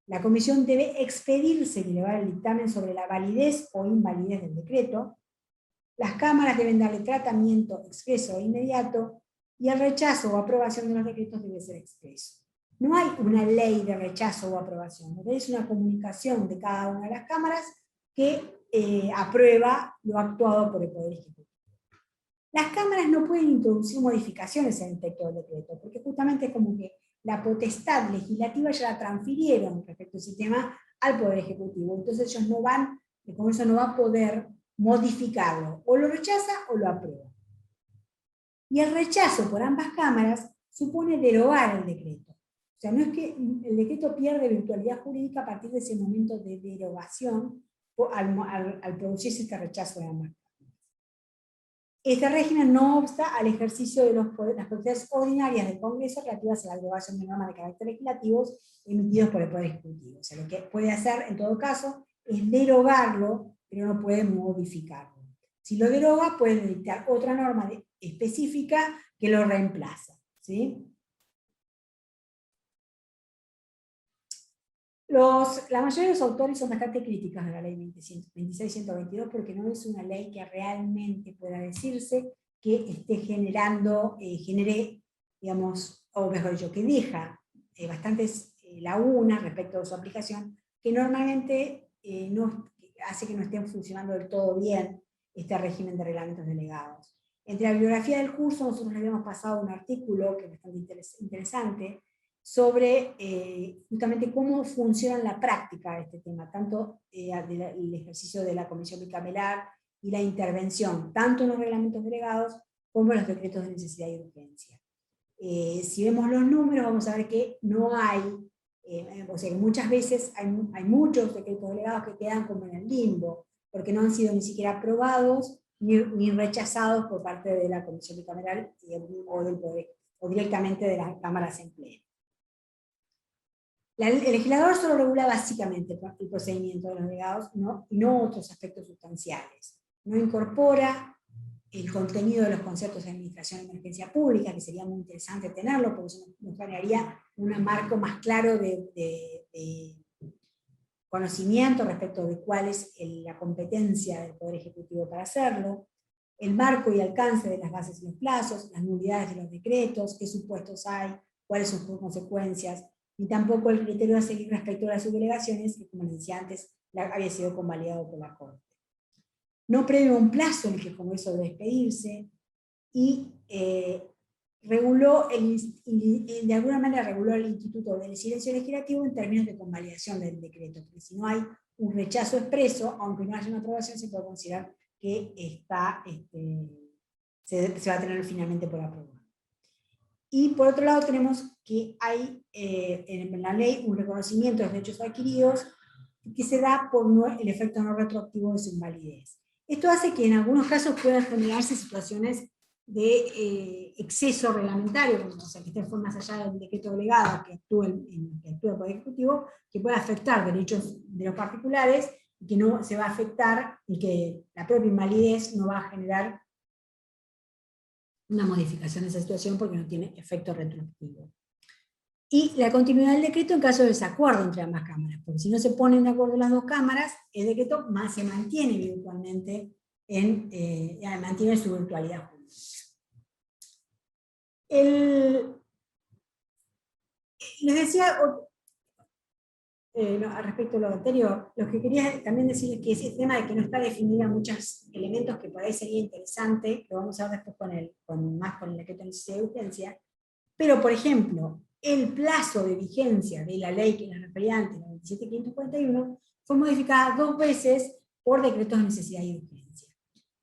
La Comisión debe expedirse y elevar el dictamen sobre la validez o invalidez del decreto. Las cámaras deben darle tratamiento expreso e inmediato, y el rechazo o aprobación de los decretos debe ser expreso. No hay una ley de rechazo o aprobación, es una comunicación de cada una de las cámaras que aprueba lo actuado por el Poder Ejecutivo. Las cámaras no pueden introducir modificaciones en el texto del decreto, porque justamente es como que la potestad legislativa ya la transfirieron respecto al sistema al Poder Ejecutivo, entonces ellos no van, el Congreso no va a poder modificarlo, o lo rechaza o lo aprueba. Y el rechazo por ambas cámaras supone derogar el decreto. O sea, no es que el decreto pierde virtualidad jurídica a partir de ese momento de derogación al producirse este rechazo de ambas cámaras. Este régimen no obsta al ejercicio de las potestades ordinarias del Congreso relativas a la derogación de normas de carácter legislativos emitidos por el Poder Ejecutivo. O sea, lo que puede hacer en todo caso es derogarlo, pero no puede modificarlo. Si lo deroga, puede dictar otra norma específica que lo reemplaza, ¿sí? La mayoría de los autores son bastante críticos de la ley 26.122 porque no es una ley que realmente pueda decirse que esté genere, digamos, o mejor dicho, que deja bastantes lagunas respecto a su aplicación, que normalmente hace que no estén funcionando del todo bien este régimen de reglamentos delegados. Entre la bibliografía del curso, nosotros le habíamos pasado un artículo que es bastante interesante, sobre justamente cómo funciona en la práctica este tema, tanto el ejercicio de la comisión bicameral y la intervención, tanto en los reglamentos delegados como en los decretos de necesidad y urgencia. Si vemos los números, vamos a ver que no hay, o sea, que muchas veces hay muchos decretos delegados que quedan como en el limbo, porque no han sido ni siquiera aprobados ni rechazados por parte de la comisión bicameral o directamente de las cámaras en pleno. El legislador solo regula básicamente el procedimiento de los delegados y no otros aspectos sustanciales. No incorpora el contenido de los conceptos de administración de emergencia pública, que sería muy interesante tenerlo, porque eso nos generaría un marco más claro de conocimiento respecto de cuál es la competencia del Poder Ejecutivo para hacerlo, el marco y alcance de las bases y los plazos, las nulidades de los decretos, qué supuestos hay, cuáles son sus consecuencias, ni tampoco el criterio a seguir respecto a las subdelegaciones, que como les decía antes, había sido convalidado por la Corte. No prevé un plazo en el que el Congreso debe expedirse, y de alguna manera reguló el instituto del silencio legislativo en términos de convalidación del decreto, porque si no hay un rechazo expreso, aunque no haya una aprobación, se puede considerar que se va a tener finalmente por aprobado. Y por otro lado tenemos que hay en la ley un reconocimiento de los derechos adquiridos que se da por el efecto no retroactivo de su invalidez. Esto hace que en algunos casos puedan generarse situaciones de exceso reglamentario, o sea, que estén más allá del decreto delegado que actúa el Poder Ejecutivo, que pueda afectar derechos de los particulares, y que no se va a afectar, y que la propia invalidez no va a generar una modificación de esa situación porque no tiene efecto retroactivo. Y la continuidad del decreto en caso de desacuerdo entre ambas cámaras, porque si no se ponen de acuerdo las dos cámaras, el decreto se mantiene virtualmente, mantiene su virtualidad jurídica. Les decía, respecto a lo anterior, lo que quería también decir es que ese tema de que no está definida muchos elementos que por ahí sería interesante, lo vamos a ver después con el decreto de necesidad de urgencia, pero por ejemplo, el plazo de vigencia de la ley que les refería antes, la 27.541, fue modificada 2 veces por decretos de necesidad y urgencia.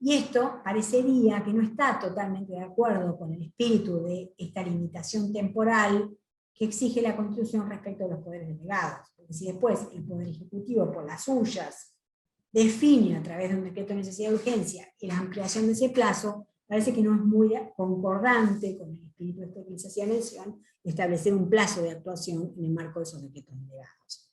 Y esto parecería que no está totalmente de acuerdo con el espíritu de esta limitación temporal que exige la Constitución respecto a los poderes delegados. Porque si después el Poder Ejecutivo, por las suyas, define a través de un decreto de necesidad de urgencia y la ampliación de ese plazo, parece que no es muy concordante con el espíritu este que les hacía mención, de establecer un plazo de actuación en el marco de esos decretos delegados.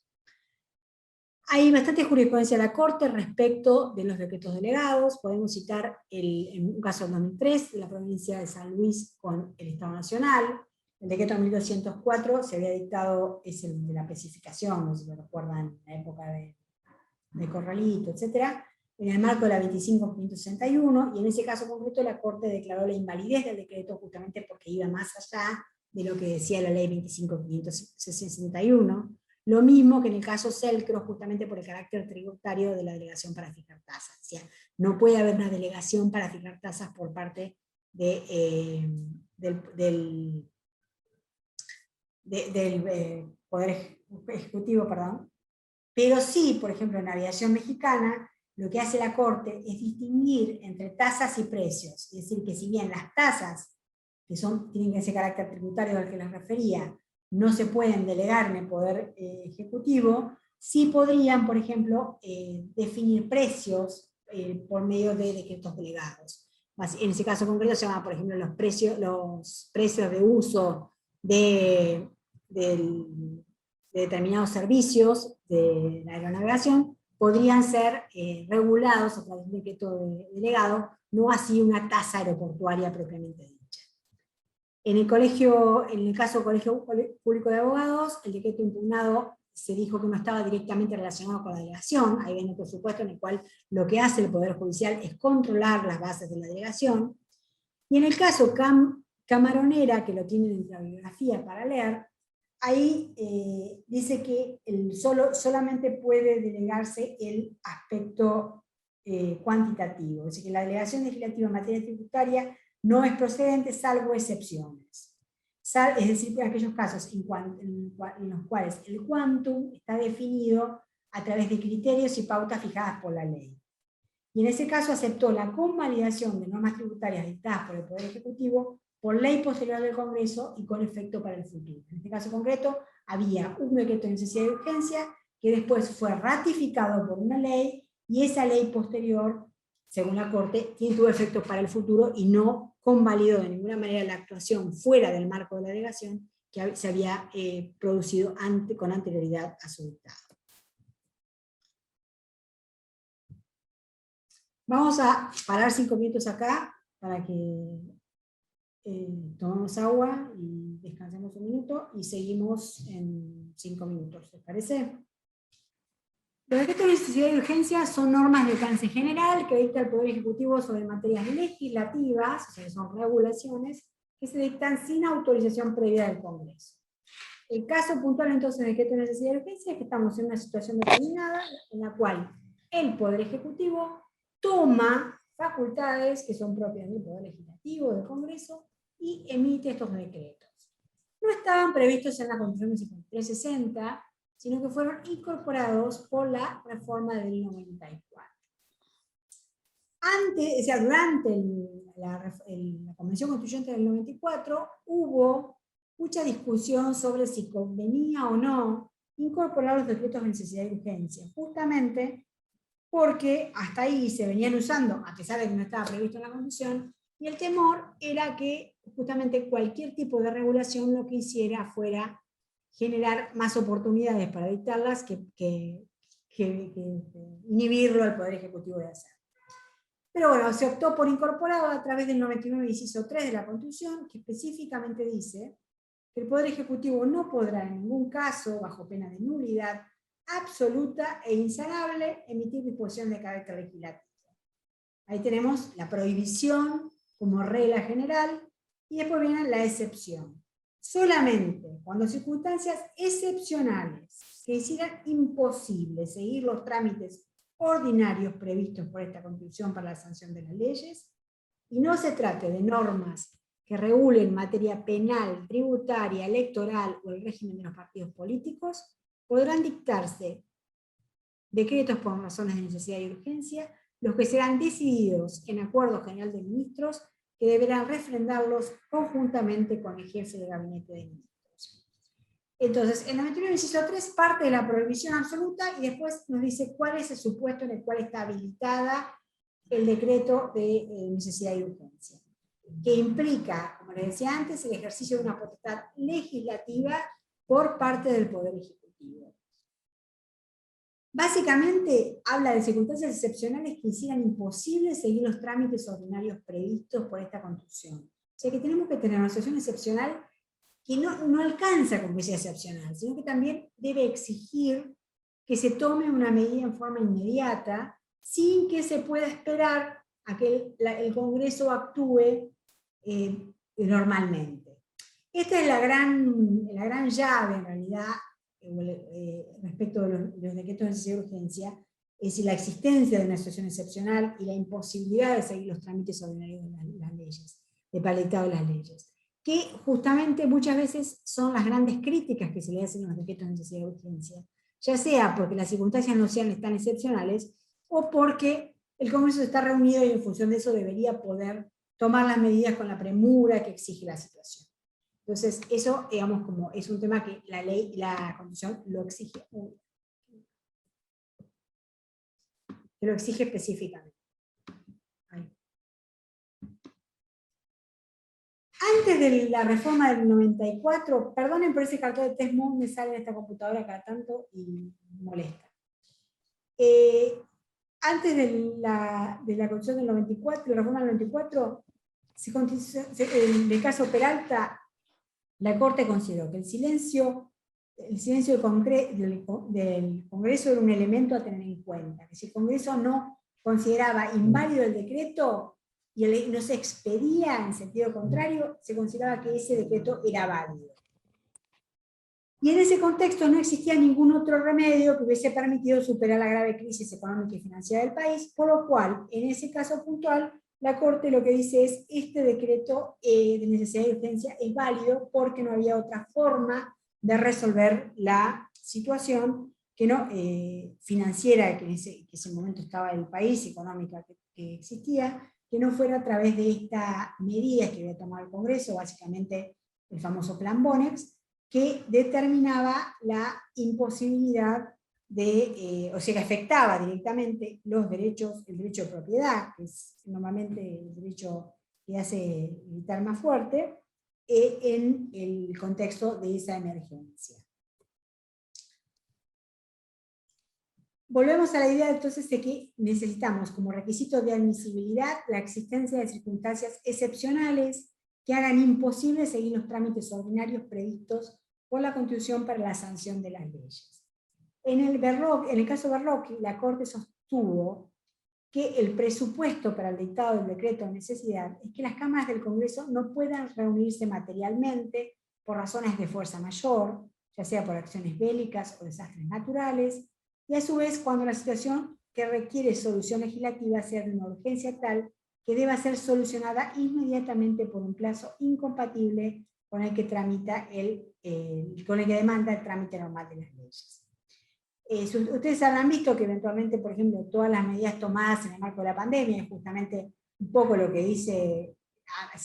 Hay bastante jurisprudencia de la Corte respecto de los decretos delegados. Podemos citar en un caso del 2003, de la provincia de San Luis con el Estado Nacional. El decreto 1204 se había dictado, es el de la especificación, no sé si lo recuerdan, en la época de Corralito, etc., en el marco de la 25.561, y en ese caso concreto la Corte declaró la invalidez del decreto justamente porque iba más allá de lo que decía la ley 25.561. Lo mismo que en el caso Selcro, justamente por el carácter tributario de la delegación para fijar tasas. O sea, no puede haber una delegación para fijar tasas por parte del Poder Ejecutivo, perdón. Pero sí, por ejemplo, en la aviación mexicana, lo que hace la Corte es distinguir entre tasas y precios. Es decir, que si bien las tasas, que tienen ese carácter tributario al que les refería, no se pueden delegar en el Poder Ejecutivo, sí podrían, por ejemplo, definir precios por medio de decretos delegados. En ese caso concreto se llaman, por ejemplo, los precios de uso de determinados servicios de la aeronavegación, podrían ser regulados a través de un decreto delegado, no así una tasa aeroportuaria propiamente dicha. En el caso del Colegio Público de Abogados, el decreto impugnado se dijo que no estaba directamente relacionado con la delegación. Ahí viene otro supuesto en el cual lo que hace el Poder Judicial es controlar las bases de la delegación. Y en el caso Camaronera, que lo tienen en la bibliografía para leer, ahí dice que solamente puede delegarse el aspecto cuantitativo, es decir, que la delegación legislativa en materia tributaria no es procedente salvo excepciones. Es decir, en aquellos casos en los cuales el quantum está definido a través de criterios y pautas fijadas por la ley. Y en ese caso aceptó la convalidación de normas tributarias dictadas por el Poder Ejecutivo por ley posterior del Congreso y con efecto para el futuro. En este caso concreto, había un decreto de necesidad de urgencia que después fue ratificado por una ley, y esa ley posterior, según la Corte, tuvo efectos para el futuro y no convalidó de ninguna manera la actuación fuera del marco de la delegación que se había producido con anterioridad a su dictado. Vamos a parar 5 minutos acá para que tomemos agua y descansemos un minuto y seguimos en 5 minutos, ¿les parece? Los decretos de necesidad y urgencia son normas de alcance general que dicta el Poder Ejecutivo sobre materias legislativas, o sea, son regulaciones que se dictan sin autorización previa del Congreso. El caso puntual entonces de decreto de necesidad y urgencia es que estamos en una situación determinada en la cual el Poder Ejecutivo toma facultades que son propias del Poder Legislativo, del Congreso, y emite estos decretos. No estaban previstos en la Constitución de 5360, sino que fueron incorporados por la reforma del 94. Durante la Convención Constituyente del 94 hubo mucha discusión sobre si convenía o no incorporar los decretos de necesidad y urgencia, justamente porque hasta ahí se venían usando, a pesar de que no estaba previsto en la Constitución, y el temor era que justamente cualquier tipo de regulación lo que hiciera fuera generar más oportunidades para dictarlas que inhibirlo al Poder Ejecutivo de hacer. Pero bueno, se optó por incorporarlo a través del 99, inciso 3 de la Constitución, que específicamente dice que el Poder Ejecutivo no podrá en ningún caso, bajo pena de nulidad absoluta e insanable, emitir disposiciones de carácter legislativo. Ahí tenemos la prohibición como regla general, y después viene la excepción. Solamente cuando circunstancias excepcionales que hicieran imposible seguir los trámites ordinarios previstos por esta Constitución para la sanción de las leyes, y no se trate de normas que regulen materia penal, tributaria, electoral o el régimen de los partidos políticos, podrán dictarse decretos por razones de necesidad y urgencia, los que serán decididos en acuerdo general de ministros, que deberán refrendarlos conjuntamente con el jefe de gabinete de ministros. Entonces, el 99, inciso 3 parte de la prohibición absoluta y después nos dice cuál es el supuesto en el cual está habilitada el decreto de necesidad y urgencia. que implica, como les decía antes, el ejercicio de una potestad legislativa por parte del Poder Ejecutivo. Básicamente habla de circunstancias excepcionales que hicieran imposible seguir los trámites ordinarios previstos por esta Constitución. O sea que tenemos que tener una situación excepcional que no alcanza con que sea excepcional, sino que también debe exigir que se tome una medida en forma inmediata, sin que se pueda esperar a que el Congreso actúe normalmente. Esta es la gran llave, en realidad, respecto de los decretos de necesidad de urgencia, es decir, la existencia de una situación excepcional y la imposibilidad de seguir los trámites ordinarios de las leyes, de para el dictado de las leyes, que justamente muchas veces son las grandes críticas que se le hacen a los decretos de necesidad de urgencia, ya sea porque las circunstancias no sean tan excepcionales, o porque el Congreso está reunido y en función de eso debería poder tomar las medidas con la premura que exige la situación. Entonces, eso, digamos, como es un tema que la ley y la Constitución lo exige, que lo exige específicamente. Ahí. Antes de la reforma del 94, perdonen por ese cartón de Tesmont, me sale en esta computadora cada tanto y molesta. Antes de la Constitución del 94, la reforma del 94, en el caso Peralta, la Corte consideró que el silencio del Congreso era un elemento a tener en cuenta, que si el Congreso no consideraba inválido el decreto y no se expedía en sentido contrario, se consideraba que ese decreto era válido. Y en ese contexto no existía ningún otro remedio que hubiese permitido superar la grave crisis económica y financiera del país, por lo cual, en ese caso puntual, la Corte lo que dice es: este decreto de necesidad de urgencia es válido porque no había otra forma de resolver la situación que no, financiera que en ese momento estaba el país, económica que existía, que no fuera a través de esta medida que había tomado el Congreso, básicamente el famoso Plan Bonex, que determinaba la imposibilidad de, o sea, que afectaba directamente los derechos, el derecho de propiedad, que es normalmente el derecho que hace militar más fuerte, en el contexto de esa emergencia. Volvemos a la idea entonces de que necesitamos como requisito de admisibilidad la existencia de circunstancias excepcionales que hagan imposible seguir los trámites ordinarios previstos por la Constitución para la sanción de las leyes. En el caso Berlocchi, la Corte sostuvo que el presupuesto para el dictado del decreto de necesidad es que las cámaras del Congreso no puedan reunirse materialmente por razones de fuerza mayor, ya sea por acciones bélicas o desastres naturales, y a su vez cuando la situación que requiere solución legislativa sea de una urgencia tal que deba ser solucionada inmediatamente por un plazo incompatible con el que tramita con el que demanda el trámite normal de las leyes. Ustedes habrán visto que eventualmente, por ejemplo, todas las medidas tomadas en el marco de la pandemia, es justamente un poco lo que dice,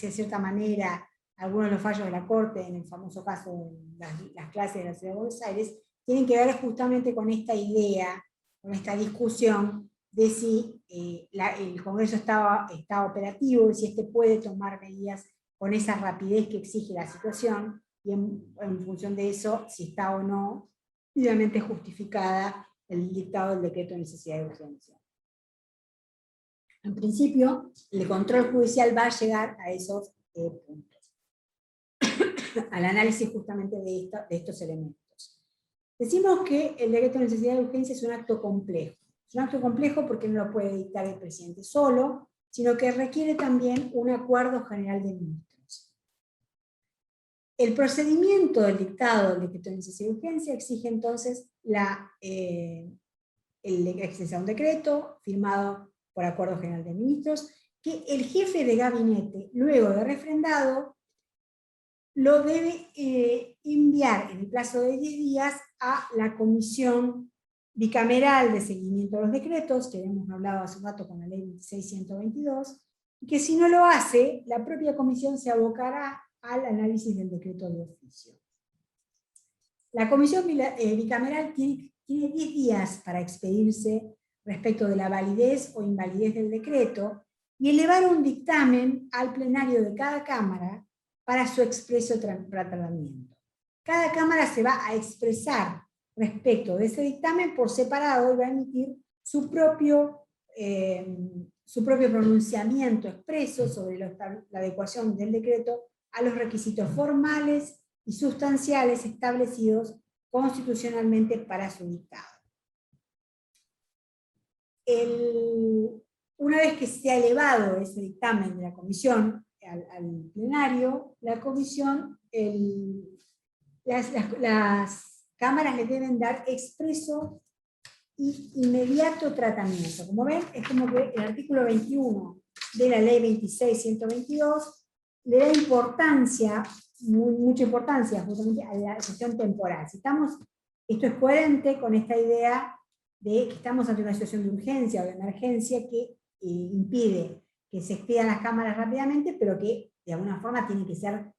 de cierta manera, algunos de los fallos de la Corte, en el famoso caso de las clases de la Ciudad de Buenos Aires, tienen que ver justamente con esta idea, con esta discusión de si el Congreso está operativo y si éste puede tomar medidas con esa rapidez que exige la situación, y en función de eso, si está o no debidamente justificada el dictado del decreto de necesidad de urgencia. En principio, el control judicial va a llegar a esos puntos, al análisis justamente de estos elementos. Decimos que el decreto de necesidad de urgencia es un acto complejo. Es un acto complejo porque no lo puede dictar el presidente solo, sino que requiere también un acuerdo general de ministros. El procedimiento del dictado del decreto de necesidad de urgencia exige entonces la existencia de un decreto firmado por acuerdo general de ministros, que el jefe de gabinete, luego de refrendado, lo debe enviar en el plazo de 10 días a la comisión bicameral de seguimiento de los decretos, que hemos hablado hace un rato con la ley 2622, y que si no lo hace, la propia comisión se abocará al análisis del decreto de oficio. La comisión bicameral tiene 10 días para expedirse respecto de la validez o invalidez del decreto, y elevar un dictamen al plenario de cada Cámara para su expreso tratamiento. Cada Cámara se va a expresar respecto de ese dictamen por separado y va a emitir su propio pronunciamiento expreso sobre la adecuación del decreto a los requisitos formales y sustanciales establecidos constitucionalmente para su dictado. Una vez que se ha elevado ese dictamen de la comisión al plenario, la comisión, las cámaras le deben dar expreso y inmediato tratamiento. Como ven, es como que el artículo 21 de la ley 26.122 le da importancia, mucha importancia justamente a la cuestión temporal. Esto es coherente con esta idea de que estamos ante una situación de urgencia o de emergencia que impide que se expidan las cámaras rápidamente, pero que de alguna forma tiene que ser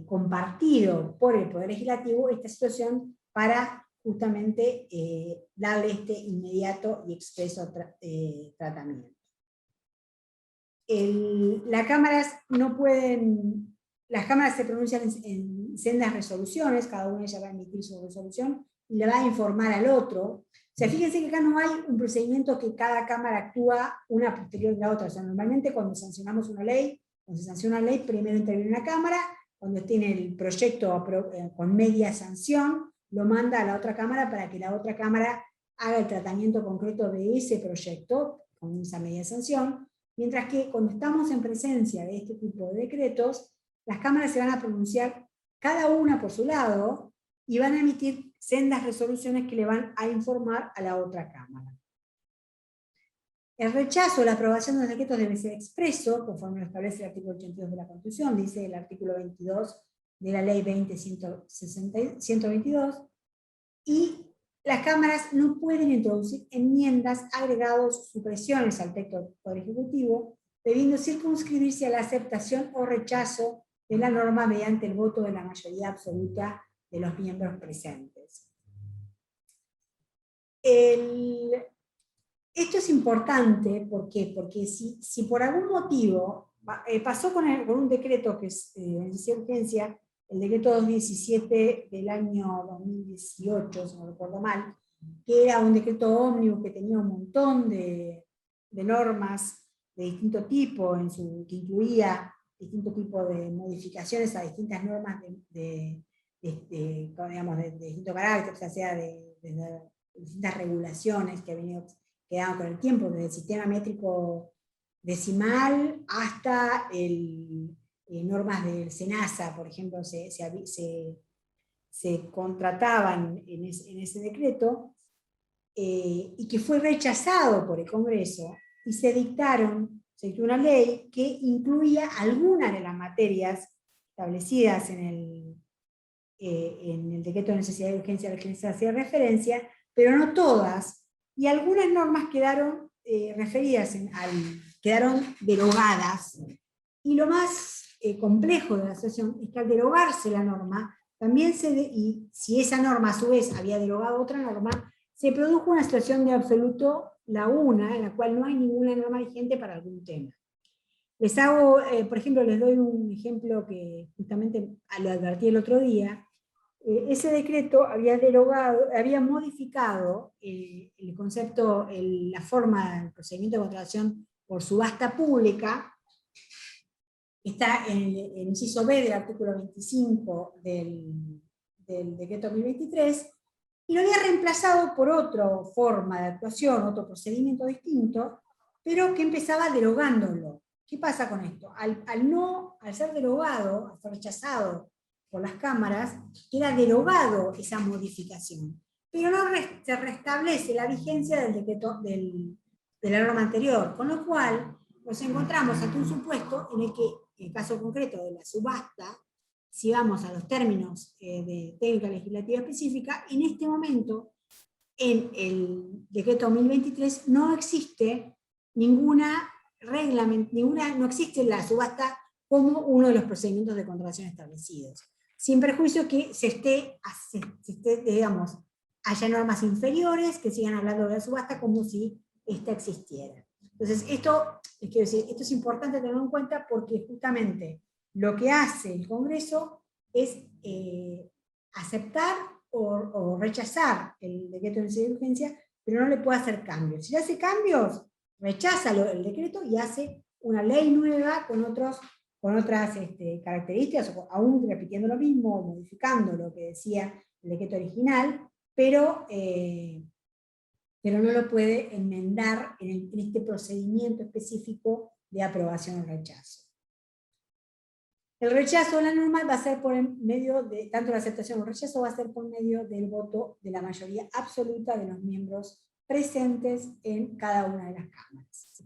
compartido por el Poder Legislativo esta situación para justamente darle este inmediato y expreso tratamiento. Las cámaras se pronuncian en sendas resoluciones, cada una de ellas va a emitir su resolución y le va a informar al otro. O sea, fíjense que acá no hay un procedimiento que cada cámara actúa una posterior a la otra. O sea, normalmente cuando sancionamos una ley, cuando se sanciona una ley, primero interviene una cámara, cuando tiene el proyecto con media sanción, lo manda a la otra cámara para que la otra cámara haga el tratamiento concreto de ese proyecto, con esa media sanción, mientras que cuando estamos en presencia de este tipo de decretos, las cámaras se van a pronunciar cada una por su lado, y van a emitir sendas resoluciones que le van a informar a la otra cámara. El rechazo o la aprobación de los decretos debe ser expreso, conforme lo establece el artículo 82 de la Constitución, dice el artículo 22 de la ley 20.122, y las cámaras no pueden introducir enmiendas, agregados, supresiones al texto del Poder Ejecutivo, debiendo circunscribirse a la aceptación o rechazo de la norma mediante el voto de la mayoría absoluta de los miembros presentes. Esto es importante, ¿por qué? Porque si por algún motivo, pasó con un decreto que es de urgencia, el decreto 217 del año 2018, si no recuerdo mal, que era un decreto ómnibus que tenía un montón de normas de distinto tipo, que incluía distinto tipo de modificaciones a distintas normas de distinto carácter, o sea, de distintas regulaciones que quedaban con el tiempo, desde el sistema métrico decimal hasta normas del SENASA, por ejemplo, se contrataban en ese decreto, y que fue rechazado por el Congreso, y se dictó una ley que incluía algunas de las materias establecidas en el decreto de necesidad y urgencia al que se hacía referencia, pero no todas, y algunas normas quedaron quedaron derogadas, y lo más complejo de la situación es que al derogarse la norma, también y si esa norma a su vez había derogado otra norma, se produjo una situación de absoluto laguna, en la cual no hay ninguna norma vigente para algún tema. Les hago, por ejemplo, les doy un ejemplo que justamente lo advertí el otro día. Ese decreto había modificado el concepto, la forma del procedimiento de contratación por subasta pública. Está en el inciso B del artículo 25 del decreto 2023, y lo había reemplazado por otra forma de actuación, otro procedimiento distinto, pero que empezaba derogándolo. ¿Qué pasa con esto? Al ser derogado, al ser rechazado por las cámaras, queda derogado esa modificación, pero no se restablece la vigencia del decreto de la norma anterior, con lo cual nos encontramos ante un supuesto en el que, en el caso concreto de la subasta, si vamos a los términos de técnica legislativa específica, en este momento, en el decreto 2023, no existe no existe la subasta como uno de los procedimientos de contratación establecidos. Sin perjuicio que haya normas inferiores que sigan hablando de la subasta como si esta existiera. Entonces, quiero decir, esto es importante tenerlo en cuenta porque justamente lo que hace el Congreso es aceptar o rechazar el decreto de necesidad y urgencia, pero no le puede hacer cambios. Si hace cambios, rechaza el decreto y hace una ley nueva con otras características, o aún repitiendo lo mismo, modificando lo que decía el decreto original, pero no lo puede enmendar en este procedimiento específico de aprobación o rechazo. El rechazo de la norma va a ser por medio de, tanto la aceptación o el rechazo va a ser por medio del voto de la mayoría absoluta de los miembros presentes en cada una de las cámaras.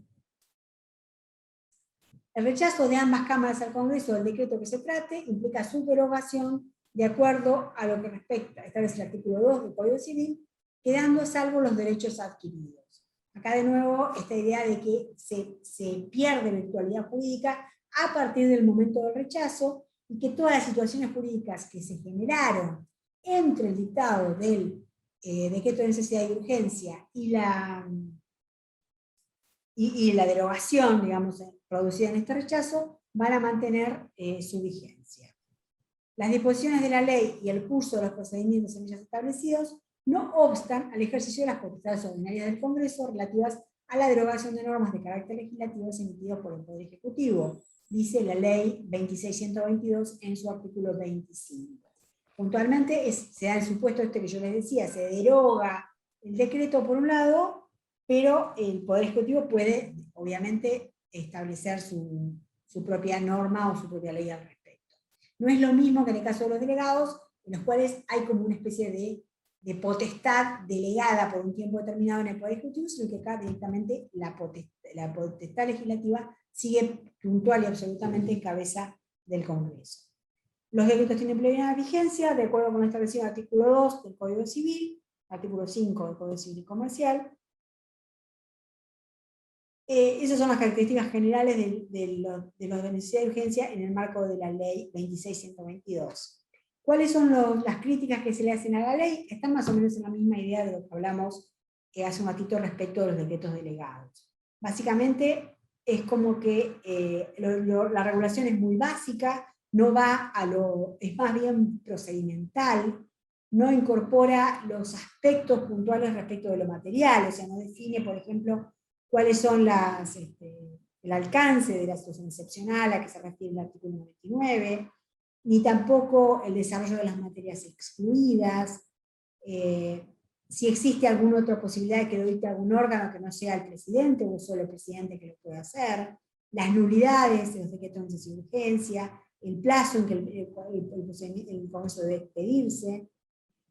El rechazo de ambas cámaras al Congreso del decreto que se trate implica su derogación de acuerdo a lo que respecta, establece el artículo 2 del Código Civil, quedando salvo los derechos adquiridos. Acá de nuevo esta idea de que se pierde virtualidad jurídica a partir del momento del rechazo y que todas las situaciones jurídicas que se generaron entre el dictado del decreto de necesidad y urgencia y la derogación, digamos, producida en este rechazo, van a mantener su vigencia. Las disposiciones de la ley y el curso de los procedimientos en ellas establecidos no obstan al ejercicio de las potestades ordinarias del Congreso relativas a la derogación de normas de carácter legislativo emitidas por el Poder Ejecutivo, dice la ley 26.122 en su artículo 25. Puntualmente se da el supuesto que yo les decía, se deroga el decreto por un lado, pero el Poder Ejecutivo puede, obviamente, establecer su propia norma o su propia ley al respecto. No es lo mismo que en el caso de los delegados, en los cuales hay como una especie de potestad delegada por un tiempo determinado en el Poder Ejecutivo, sino que acá directamente la potestad legislativa sigue puntual y absolutamente en cabeza del Congreso. Los decretos tienen plena vigencia, de acuerdo con lo establecido en el artículo 2 del Código Civil, artículo 5 del Código Civil y Comercial. Esas son las características generales de los de necesidad y urgencia en el marco de la ley 26.122. ¿Cuáles son las críticas que se le hacen a la ley? Están más o menos en la misma idea de lo que hablamos hace un ratito respecto de los decretos delegados. Básicamente es como que la regulación es muy básica, no va es más bien procedimental, no incorpora los aspectos puntuales respecto de lo material, o sea, no define, por ejemplo, cuáles son el alcance de la situación excepcional a que se refiere el artículo 99, ni tampoco el desarrollo de las materias excluidas, si existe alguna otra posibilidad de que lo dicte algún órgano que no sea el presidente o solo el presidente que lo pueda hacer, las nulidades de los decretos de necesidad y urgencia, el plazo en que el Congreso debe expedirse,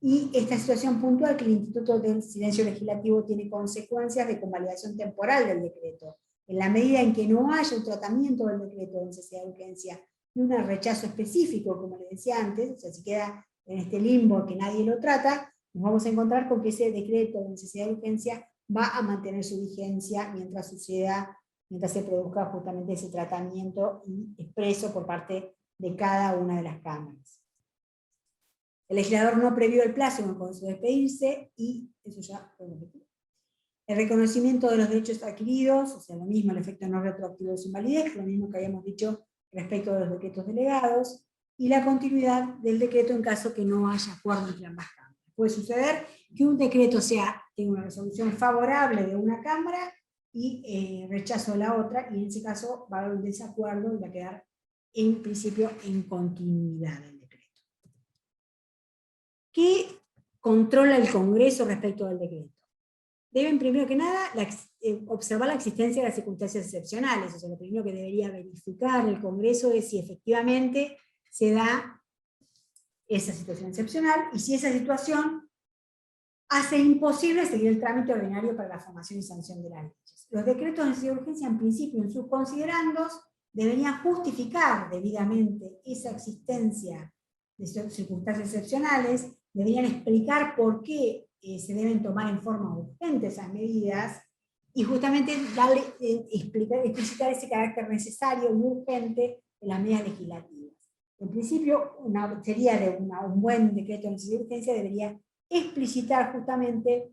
y esta situación puntual que el Instituto del Silencio Legislativo tiene consecuencias de convalidación temporal del decreto. En la medida en que no haya un tratamiento del decreto de necesidad de urgencia y un rechazo específico, como les decía antes, o sea, si queda en este limbo que nadie lo trata, nos vamos a encontrar con que ese decreto de necesidad de urgencia va a mantener su vigencia mientras se produzca justamente ese tratamiento expreso por parte de cada una de las cámaras. El legislador no previó el plazo en el Congreso de despedirse, y eso ya fue objetivo. El reconocimiento de los derechos adquiridos, o sea, lo mismo, el efecto no retroactivo de su invalidez, lo mismo que habíamos dicho respecto de los decretos delegados, y la continuidad del decreto en caso que no haya acuerdo entre ambas cámaras. Puede suceder que un decreto tenga una resolución favorable de una cámara y rechazo de la otra, y en ese caso va a haber un desacuerdo y va a quedar en principio en continuidad el decreto. ¿Qué controla el Congreso respecto del decreto? Deben, primero que nada, observar la existencia de las circunstancias excepcionales. O sea, lo primero que debería verificar el Congreso es si efectivamente se da esa situación excepcional, y si esa situación hace imposible seguir el trámite ordinario para la formación y sanción de las leyes. Los decretos de necesidad de urgencia, en principio, en sus considerandos, deberían justificar debidamente esa existencia de circunstancias excepcionales, deberían explicar por qué se deben tomar en forma urgente esas medidas, y justamente explicitar ese carácter necesario y urgente de las medidas legislativas. En principio, sería un buen decreto de necesidad de urgencia, debería explicitar justamente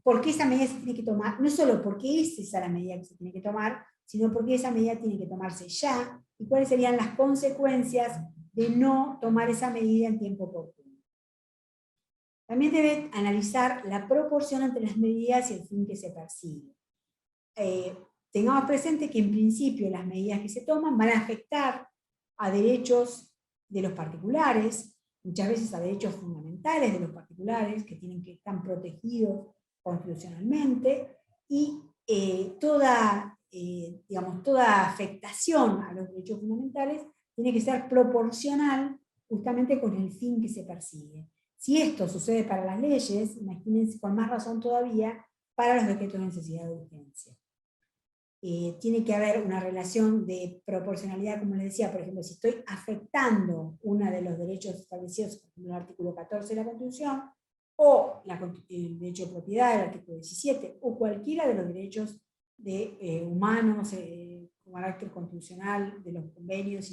por qué esa medida se tiene que tomar, no solo porque es esa la medida que se tiene que tomar, sino porque esa medida tiene que tomarse ya, y cuáles serían las consecuencias de no tomar esa medida en tiempo oportuno. También debe analizar la proporción entre las medidas y el fin que se persigue. Tengamos presente que en principio las medidas que se toman van a afectar a derechos de los particulares, muchas veces a derechos fundamentales de los particulares, que están protegidos constitucionalmente, y toda afectación a los derechos fundamentales tiene que ser proporcional justamente con el fin que se persigue. Si esto sucede para las leyes, imagínense con más razón todavía para los decretos de necesidad de urgencia. Tiene que haber una relación de proporcionalidad, como les decía, por ejemplo, si estoy afectando uno de los derechos establecidos en el artículo 14 de la Constitución, o el derecho de propiedad, el artículo 17, o cualquiera de los derechos humanos con carácter constitucional, de los convenios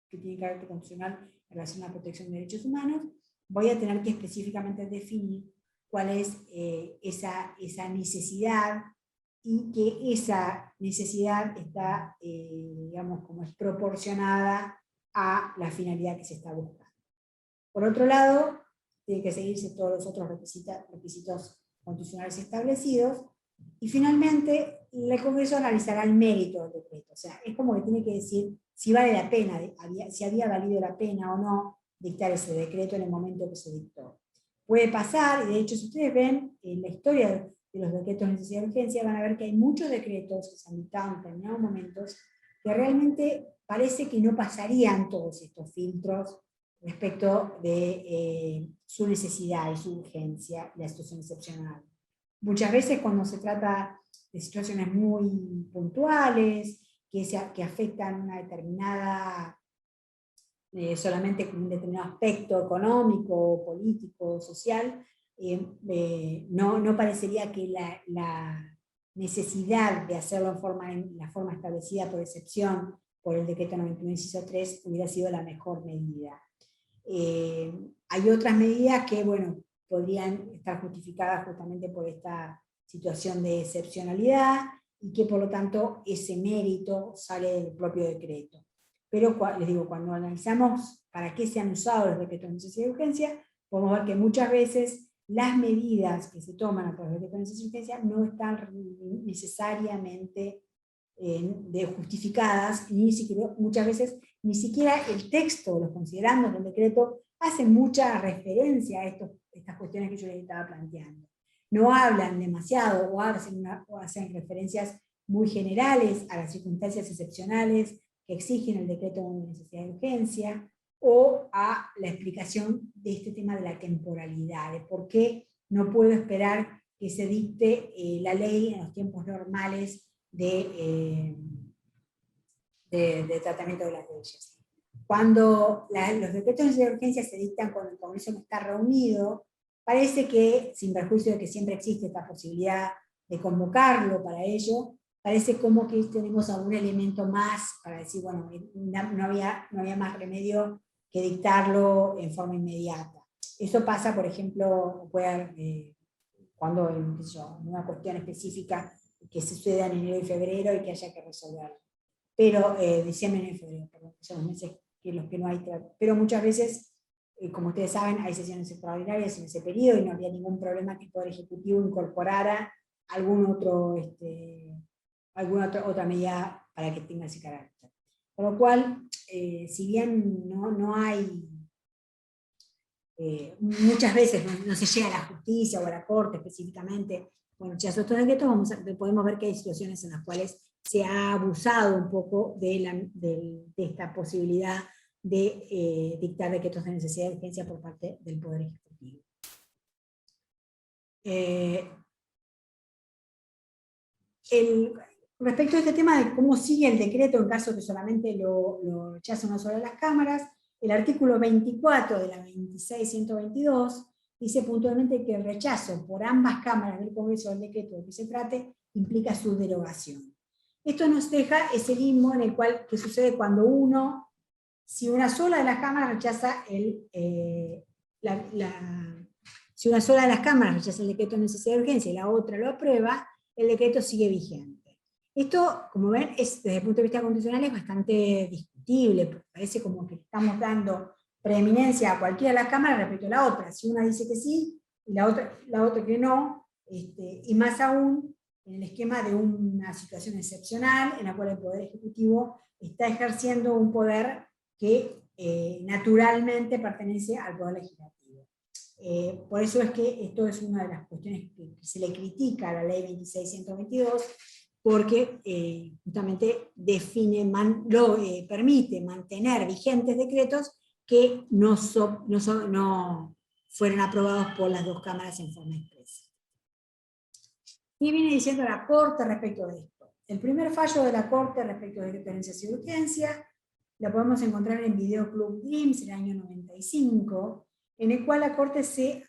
que tienen carácter constitucional en relación a la protección de derechos humanos, voy a tener que específicamente definir cuál es esa necesidad, y que esa necesidad está, digamos, como es proporcionada a la finalidad que se está buscando. Por otro lado, tiene que seguirse todos los otros requisitos constitucionales establecidos, y finalmente el Congreso analizará el mérito del decreto. O sea, es como que tiene que decir si vale la pena, si había valido la pena o no dictar ese decreto en el momento que se dictó. Puede pasar, y de hecho si ustedes ven en la historia de los decretos de necesidad de urgencia, van a ver que hay muchos decretos que se han dictado en determinados momentos que realmente parece que no pasarían todos estos filtros respecto de su necesidad y su urgencia y la situación excepcional. Muchas veces cuando se trata de situaciones muy puntuales, que afectan una determinada, solamente con un determinado aspecto económico, político, social, no parecería que la necesidad de hacerlo en la forma establecida por excepción por el decreto 91, inciso 3, hubiera sido la mejor medida. Hay otras medidas que, bueno, podrían estar justificadas justamente por esta situación de excepcionalidad, y que por lo tanto ese mérito sale del propio decreto. Pero les digo, cuando analizamos para qué se han usado los decretos de necesidad de urgencia, podemos ver que muchas veces las medidas que se toman a través de decretos de necesidad de urgencia no están necesariamente justificadas, y muchas veces ni siquiera el texto, los considerandos del decreto, hacen mucha referencia a estas cuestiones que yo les estaba planteando. No hablan demasiado o hacen referencias muy generales a las circunstancias excepcionales que exigen el decreto de necesidad de urgencia, o a la explicación de este tema de la temporalidad, de por qué no puedo esperar que se dicte la ley en los tiempos normales de tratamiento de las leyes. Cuando los decretos de necesidad de urgencia se dictan cuando el Congreso no está reunido, parece que, sin perjuicio de que siempre existe esta posibilidad de convocarlo para ello, parece como que tenemos algún elemento más para decir, bueno, no había más remedio que dictarlo en forma inmediata. Eso pasa, por ejemplo, cuando en una cuestión específica que suceda en enero y febrero y que haya que resolverlo. Pero diciembre, enero y febrero, perdón, son los meses en los que no hay trato. Pero muchas veces, como ustedes saben, hay sesiones extraordinarias en ese periodo y no había ningún problema que el Poder Ejecutivo incorporara alguna otra medida para que tenga ese carácter. Por lo cual, si bien no hay, muchas veces no se llega a la justicia o a la corte específicamente, bueno, ya estos decretos podemos ver que hay situaciones en las cuales se ha abusado un poco de esta posibilidad de dictar decretos de necesidad de urgencia por parte del Poder Ejecutivo. Respecto a este tema de cómo sigue el decreto en caso que solamente lo rechace una sola de las cámaras, el artículo 24 de la 26.122 dice puntualmente que el rechazo por ambas cámaras del Congreso del decreto de que se trate implica su derogación. Esto nos deja ese limbo en el cual, que sucede cuando si una sola de las cámaras rechaza Si una sola de las cámaras rechaza el decreto de necesidad de urgencia y la otra lo aprueba, el decreto sigue vigente. Esto, como ven, desde el punto de vista constitucional es bastante discutible, porque parece como que estamos dando preeminencia a cualquiera de las cámaras respecto a la otra. Si una dice que sí, y la otra que no, y más aún en el esquema de una situación excepcional en la cual el Poder Ejecutivo está ejerciendo un poder que naturalmente pertenece al Poder Legislativo. Por eso es que esto es una de las cuestiones que se le critica a la ley 26.122, porque justamente permite mantener vigentes decretos que no fueron aprobados por las dos cámaras en forma expresa. ¿Qué viene diciendo la Corte respecto de esto? El primer fallo de la Corte respecto de decreto de necesidad de urgencia la podemos encontrar en Video Club Dreams, en el año 95, en el cual la Corte se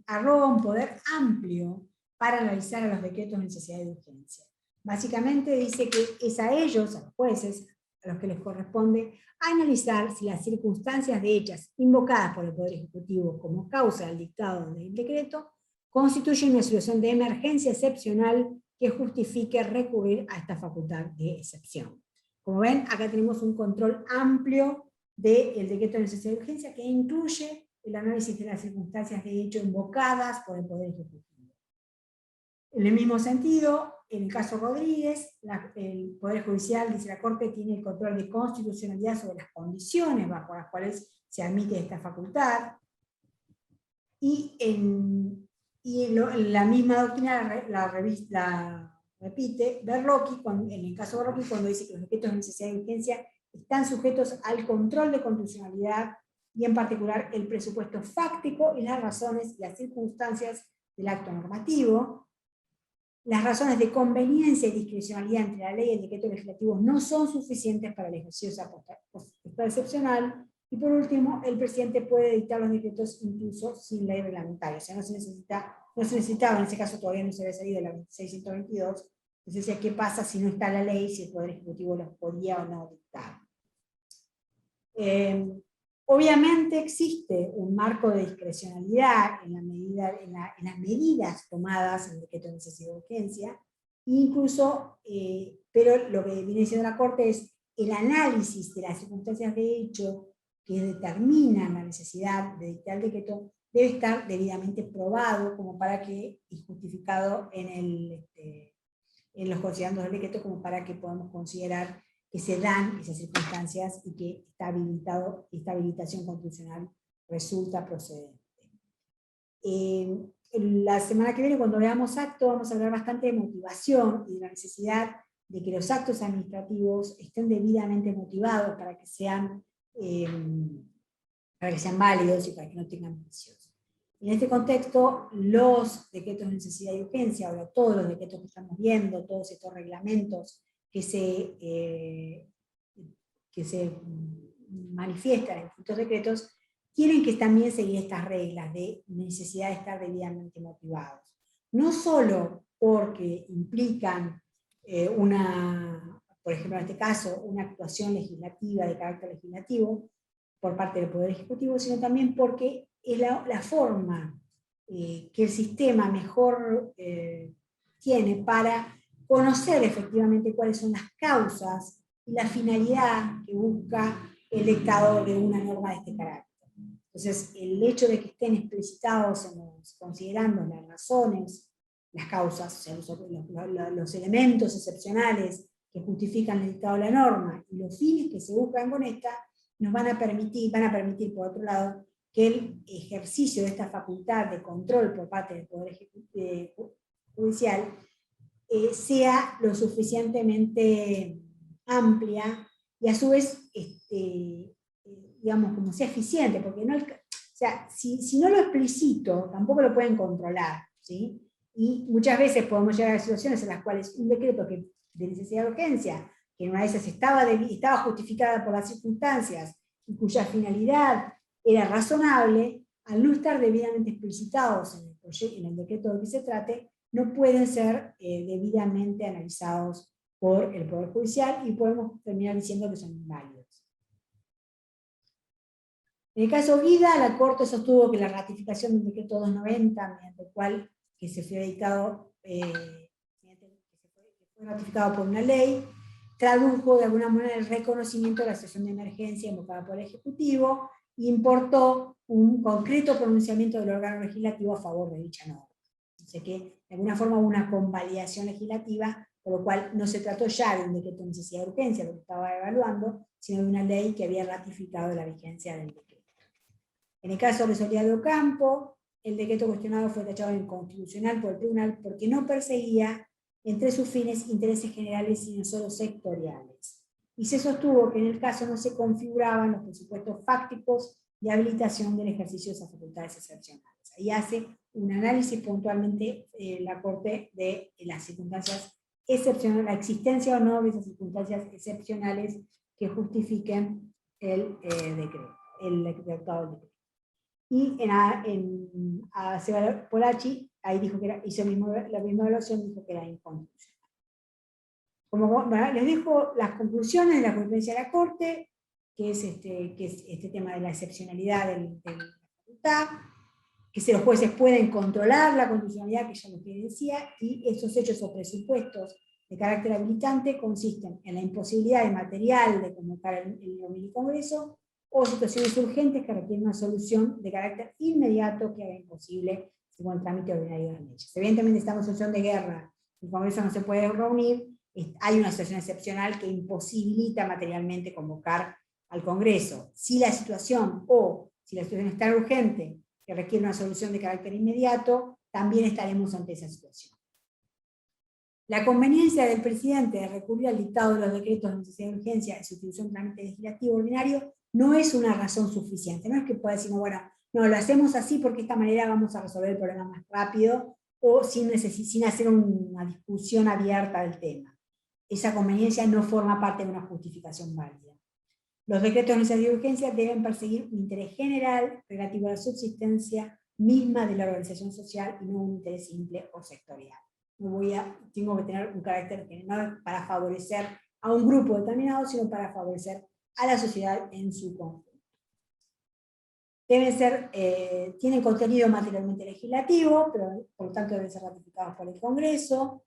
arroga un poder amplio para analizar a los decretos de necesidad de urgencia. Básicamente dice que es a ellos, a los jueces, a los que les corresponde analizar si las circunstancias de hechas invocadas por el Poder Ejecutivo como causa del dictado del decreto constituyen una situación de emergencia excepcional que justifique recurrir a esta facultad de excepción. Como ven, acá tenemos un control amplio del decreto de necesidad de urgencia que incluye el análisis de las circunstancias de hecho invocadas por el Poder Ejecutivo. En el mismo sentido, en el caso Rodríguez, el Poder Judicial, dice la Corte, tiene el control de constitucionalidad sobre las condiciones bajo las cuales se admite esta facultad, y la misma doctrina la repite Berlocchi, en el caso Berlocchi, cuando dice que los decretos de necesidad de urgencia están sujetos al control de constitucionalidad, y en particular el presupuesto fáctico y las razones y las circunstancias del acto normativo. Las razones de conveniencia y discrecionalidad entre la ley y el decreto legislativo no son suficientes para el ejercicio de esa potestad excepcional. Y por último, el presidente puede dictar los decretos incluso sin ley reglamentaria. O sea, no se necesitaba, en ese caso todavía no se había salido la 2622, entonces decía, ¿qué pasa si no está la ley, si el Poder Ejecutivo los podía o no dictar? Obviamente existe un marco de discrecionalidad en las medidas tomadas en el decreto de necesidad de urgencia, incluso, pero lo que viene diciendo la Corte es el análisis de las circunstancias de hecho que determinan la necesidad de dictar el decreto debe estar debidamente probado como para que, y justificado en los considerandos del decreto, como para que podamos considerar que se dan esas circunstancias y que esta habilitación constitucional resulta procedente. La semana que viene, cuando veamos acto, vamos a hablar bastante de motivación y de la necesidad de que los actos administrativos estén debidamente motivados para que sean válidos y para que no tengan vicios. En este contexto, los decretos de necesidad y urgencia, ahora todos los decretos que estamos viendo, todos estos reglamentos que se manifiestan en estos decretos, tienen que también seguir estas reglas de necesidad de estar debidamente motivados. No solo porque implican por ejemplo en este caso, una actuación legislativa de carácter legislativo por parte del Poder Ejecutivo, sino también porque es la forma que el sistema mejor tiene para conocer efectivamente cuáles son las causas y la finalidad que busca el dictado de una norma de este carácter. Entonces, el hecho de que estén explicitados considerando las razones, las causas, o sea, los elementos excepcionales que justifican el dictado de la norma y los fines que se buscan con esta, nos van a permitir por otro lado, que el ejercicio de esta facultad de control por parte del Poder Judicial sea lo suficientemente amplia y a su vez, digamos, como sea eficiente, porque no, o sea, si no lo explicito, tampoco lo pueden controlar, ¿sí? Y muchas veces podemos llegar a situaciones en las cuales un decreto de necesidad de urgencia, que en una de esas estaba justificada por las circunstancias y cuya finalidad era razonable, al no estar debidamente explicitados en el decreto de que se trate, no pueden ser debidamente analizados por el Poder Judicial y podemos terminar diciendo que son inválidos. En el caso Guida, la Corte sostuvo que la ratificación del decreto 290, mediante el cual que se fue dictado, que fue ratificado por una ley, tradujo de alguna manera el reconocimiento de la situación de emergencia invocada por el Ejecutivo e importó un concreto pronunciamiento del órgano legislativo a favor de dicha norma. O sea que de alguna forma hubo una convalidación legislativa, por lo cual no se trató ya de un decreto de necesidad de urgencia, lo que estaba evaluando, sino de una ley que había ratificado la vigencia del decreto. En el caso de Soledad de Ocampo, el decreto cuestionado fue tachado de inconstitucional por el tribunal porque no perseguía entre sus fines intereses generales sino solo sectoriales. Y se sostuvo que en el caso no se configuraban los presupuestos fácticos de habilitación del ejercicio de esas facultades excepcionales. Ahí hace un análisis puntualmente la Corte de las circunstancias excepcionales, la existencia o no de esas circunstancias excepcionales que justifiquen el decreto, el decretado del decreto. Y a Seba Polachi, ahí dijo que hizo la misma evaluación, dijo que era inconstitucional. Bueno, les dejo las conclusiones de la jurisprudencia de la Corte, que es este tema de la excepcionalidad de la facultad, que los jueces pueden controlar la constitucionalidad, que ya lo que decía, y estos hechos o presupuestos de carácter habilitante consisten en la imposibilidad de material de convocar el Congreso, o situaciones urgentes que requieren una solución de carácter inmediato que haga imposible según el trámite ordinario de las leyes. Evidentemente estamos en situación de guerra, el Congreso no se puede reunir, hay una situación excepcional que imposibilita materialmente convocar al Congreso. Si la situación es tan urgente que requiere una solución de carácter inmediato, también estaremos ante esa situación. La conveniencia del presidente de recurrir al dictado de los decretos de necesidad de urgencia de sustitución de trámite legislativo ordinario no es una razón suficiente. No es que pueda decir, no, bueno, no, lo hacemos así porque de esta manera vamos a resolver el problema más rápido o sin hacer una discusión abierta del tema. Esa conveniencia no forma parte de una justificación válida. Los decretos de necesidad de urgencia deben perseguir un interés general relativo a la subsistencia misma de la organización social y no un interés simple o sectorial. Tengo que tener un carácter general para favorecer a un grupo determinado, sino para favorecer a la sociedad en su conjunto. Tienen contenido materialmente legislativo, pero por lo tanto deben ser ratificados por el Congreso.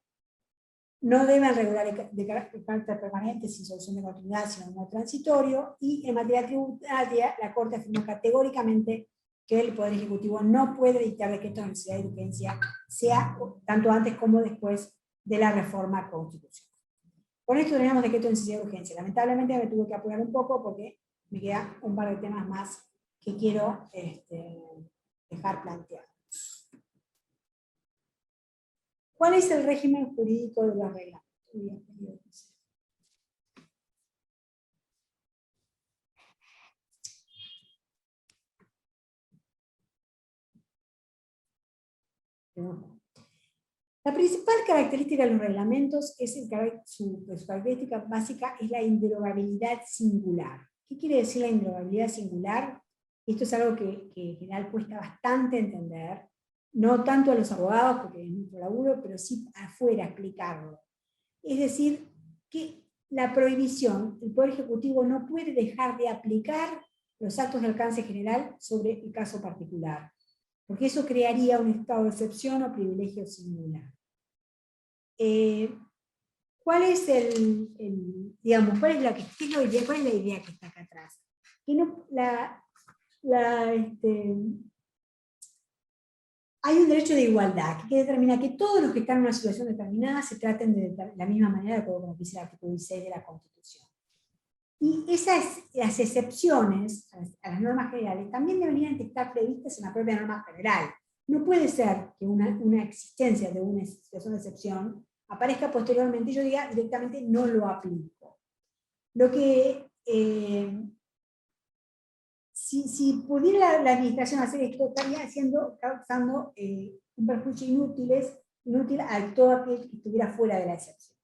No deben regular de carácter permanente sin solución de continuidad, sino no transitorio. Y en materia tributaria, la Corte afirmó categóricamente que el Poder Ejecutivo no puede dictar decretos de necesidad de urgencia, sea tanto antes como después de la reforma constitucional. Con esto tenemos decreto de necesidad de urgencia. Lamentablemente me tuve que apurar un poco porque me quedan un par de temas más que quiero dejar planteados. ¿Cuál es el régimen jurídico de los reglamentos? La principal característica de los reglamentos su característica básica es la inderogabilidad singular. ¿Qué quiere decir la inderogabilidad singular? Esto es algo que en general cuesta bastante entender, no tanto a los abogados, porque es nuestro laburo, pero sí afuera explicarlo. Es decir, que la prohibición, el Poder Ejecutivo no puede dejar de aplicar los actos de alcance general sobre el caso particular, porque eso crearía un estado de excepción o privilegio singular. ¿Cuál es cuál es la idea que está acá atrás? Que no, hay un derecho de igualdad que determina que todos los que están en una situación determinada se traten de la misma manera, de acuerdo con lo que dice el artículo 16 de la Constitución. Y las excepciones a las normas generales también deberían estar previstas en la propia norma general. No puede ser que una existencia de una situación de excepción aparezca posteriormente y yo diga directamente no lo aplico. Lo que, si pudiera la administración hacer esto, estaría causando un perjuicio inútil a todo aquel que estuviera fuera de la excepción.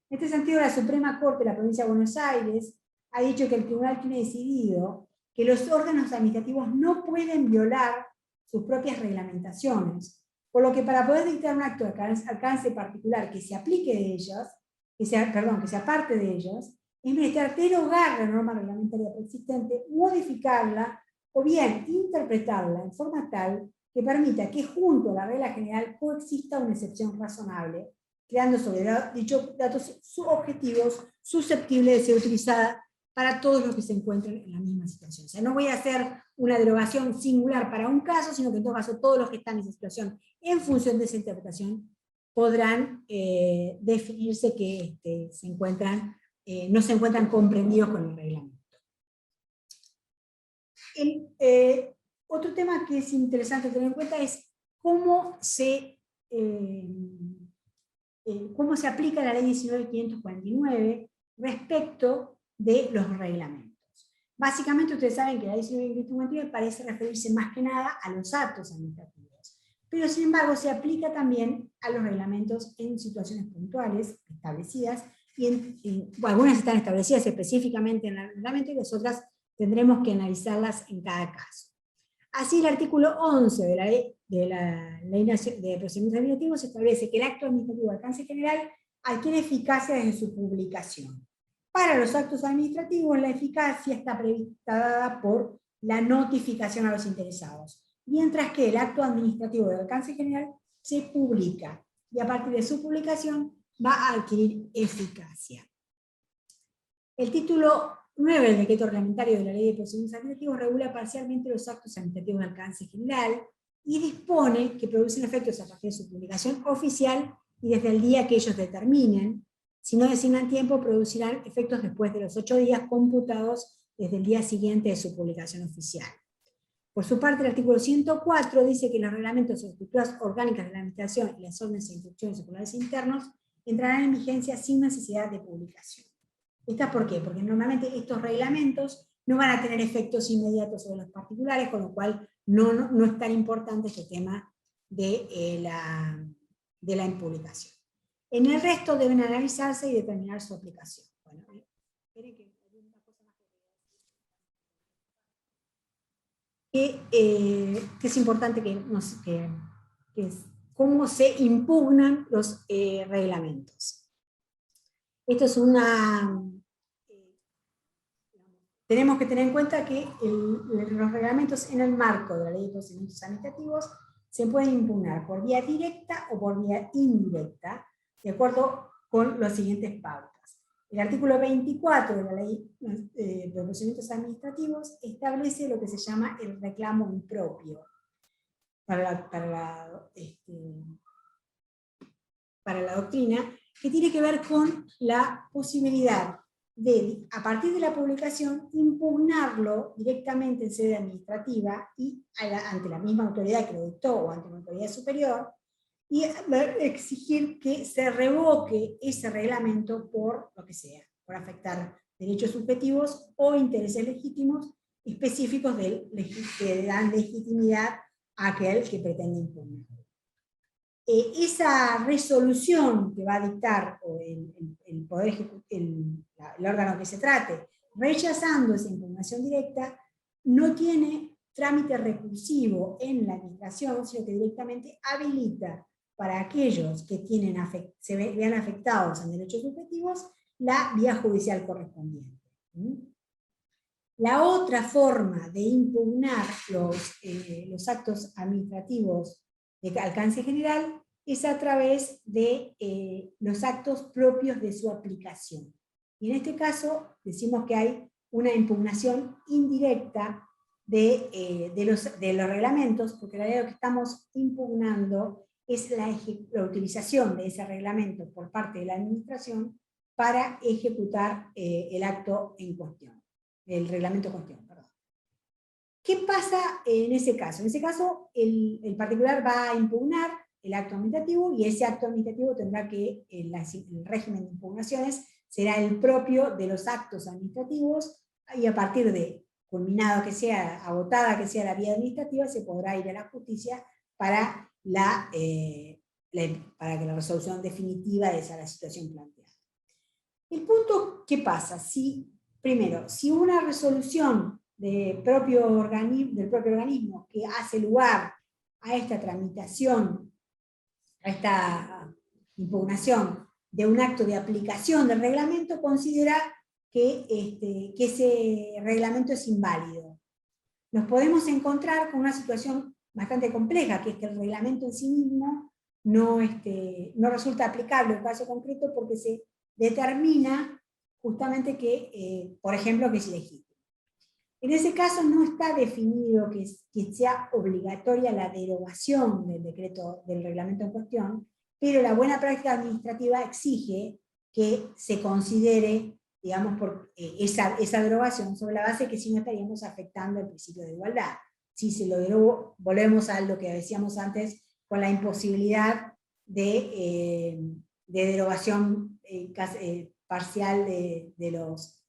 En este sentido, la Suprema Corte de la Provincia de Buenos Aires ha dicho que el tribunal tiene decidido que los órganos administrativos no pueden violar sus propias reglamentaciones, por lo que para poder dictar un acto de alcance particular que se aplique de ellos, que se aparte de ellos, es menester derogar la norma reglamentaria preexistente, modificarla o bien interpretarla en forma tal que permita que junto a la regla general coexista una excepción razonable, creando sobre dichos datos subobjetivos susceptibles de ser utilizada para todos los que se encuentren en la misma situación. O sea, no voy a hacer una derogación singular para un caso, sino que en todo caso todos los que están en esa situación, en función de esa interpretación, podrán definirse que no se encuentran comprendidos con el reglamento. Otro tema que es interesante tener en cuenta es cómo se aplica la ley 19.549 respecto de los reglamentos. Básicamente ustedes saben que la ley 19.549 parece referirse más que nada a los actos administrativos, pero sin embargo se aplica también a los reglamentos en situaciones puntuales establecidas, y algunas están establecidas específicamente en el reglamento y las otras tendremos que analizarlas en cada caso. Así, el artículo 11 de la Ley de Procedimientos Administrativos establece que el acto administrativo de alcance general adquiere eficacia desde su publicación. Para los actos administrativos, la eficacia está prevista dada por la notificación a los interesados, mientras que el acto administrativo de alcance general se publica, y a partir de su publicación va a adquirir eficacia. El título 9 del decreto reglamentario de la Ley de Procedimientos Administrativos regula parcialmente los actos administrativos de alcance general y dispone que producen efectos a partir de su publicación oficial y desde el día que ellos determinen. Si no designan tiempo, producirán efectos después de los 8 días computados desde el día siguiente de su publicación oficial. Por su parte, el artículo 104 dice que los reglamentos o estructuras orgánicas de la administración y las órdenes e instrucciones circulares internos entrarán en vigencia sin necesidad de publicación. ¿Esta por qué? Porque normalmente estos reglamentos no van a tener efectos inmediatos sobre los particulares, con lo cual no es tan importante este tema de la impublicación. En el resto deben analizarse y determinar su aplicación. Bueno, esperen que hay una cosa más que es importante que es cómo se impugnan los reglamentos. Esto es tenemos que tener en cuenta que los reglamentos en el marco de la Ley de Procedimientos Administrativos se pueden impugnar por vía directa o por vía indirecta, de acuerdo con las siguientes pautas. El artículo 24 de la Ley de Procedimientos Administrativos establece lo que se llama el reclamo impropio para la doctrina, que tiene que ver con la posibilidad de, a partir de la publicación, impugnarlo directamente en sede administrativa y ante la misma autoridad que lo dictó o ante una autoridad superior, y exigir que se revoque ese reglamento por lo que sea, por afectar derechos subjetivos o intereses legítimos específicos que dan legitimidad a aquel que pretende impugnar. Esa resolución que va a dictar el Poder Ejecutivo, el órgano que se trate, rechazando esa impugnación directa, no tiene trámite recursivo en la administración, sino que directamente habilita para aquellos que se vean afectados en derechos subjetivos la vía judicial correspondiente. La otra forma de impugnar los actos administrativos de alcance general es a través de los actos propios de su aplicación. Y en este caso decimos que hay una impugnación indirecta de los reglamentos, porque en realidad lo que estamos impugnando es la utilización de ese reglamento por parte de la administración para ejecutar el acto en cuestión, el reglamento en cuestión, perdón. ¿Qué pasa en ese caso? En ese caso, el particular va a impugnar el acto administrativo y ese acto administrativo tendrá que, el régimen de impugnaciones será el propio de los actos administrativos y a partir de culminado que sea, agotada que sea la vía administrativa, se podrá ir a la justicia para que la resolución definitiva de esa la situación planteada. El punto, ¿qué pasa? Primero, si una resolución del propio organismo que hace lugar a esta tramitación, a esta impugnación de un acto de aplicación del reglamento, considera que ese reglamento es inválido. nos podemos encontrar con una situación bastante compleja, que es que el reglamento en sí mismo no resulta aplicable en un caso concreto porque se determina justamente que, por ejemplo, que es ilegítimo. En ese caso no está definido que sea obligatoria la derogación del decreto, del reglamento en cuestión, pero la buena práctica administrativa exige que se considere, digamos, esa derogación sobre la base que si no estaríamos afectando el principio de igualdad. Si se lo deroga, volvemos a lo que decíamos antes, con la imposibilidad de derogación parcial de los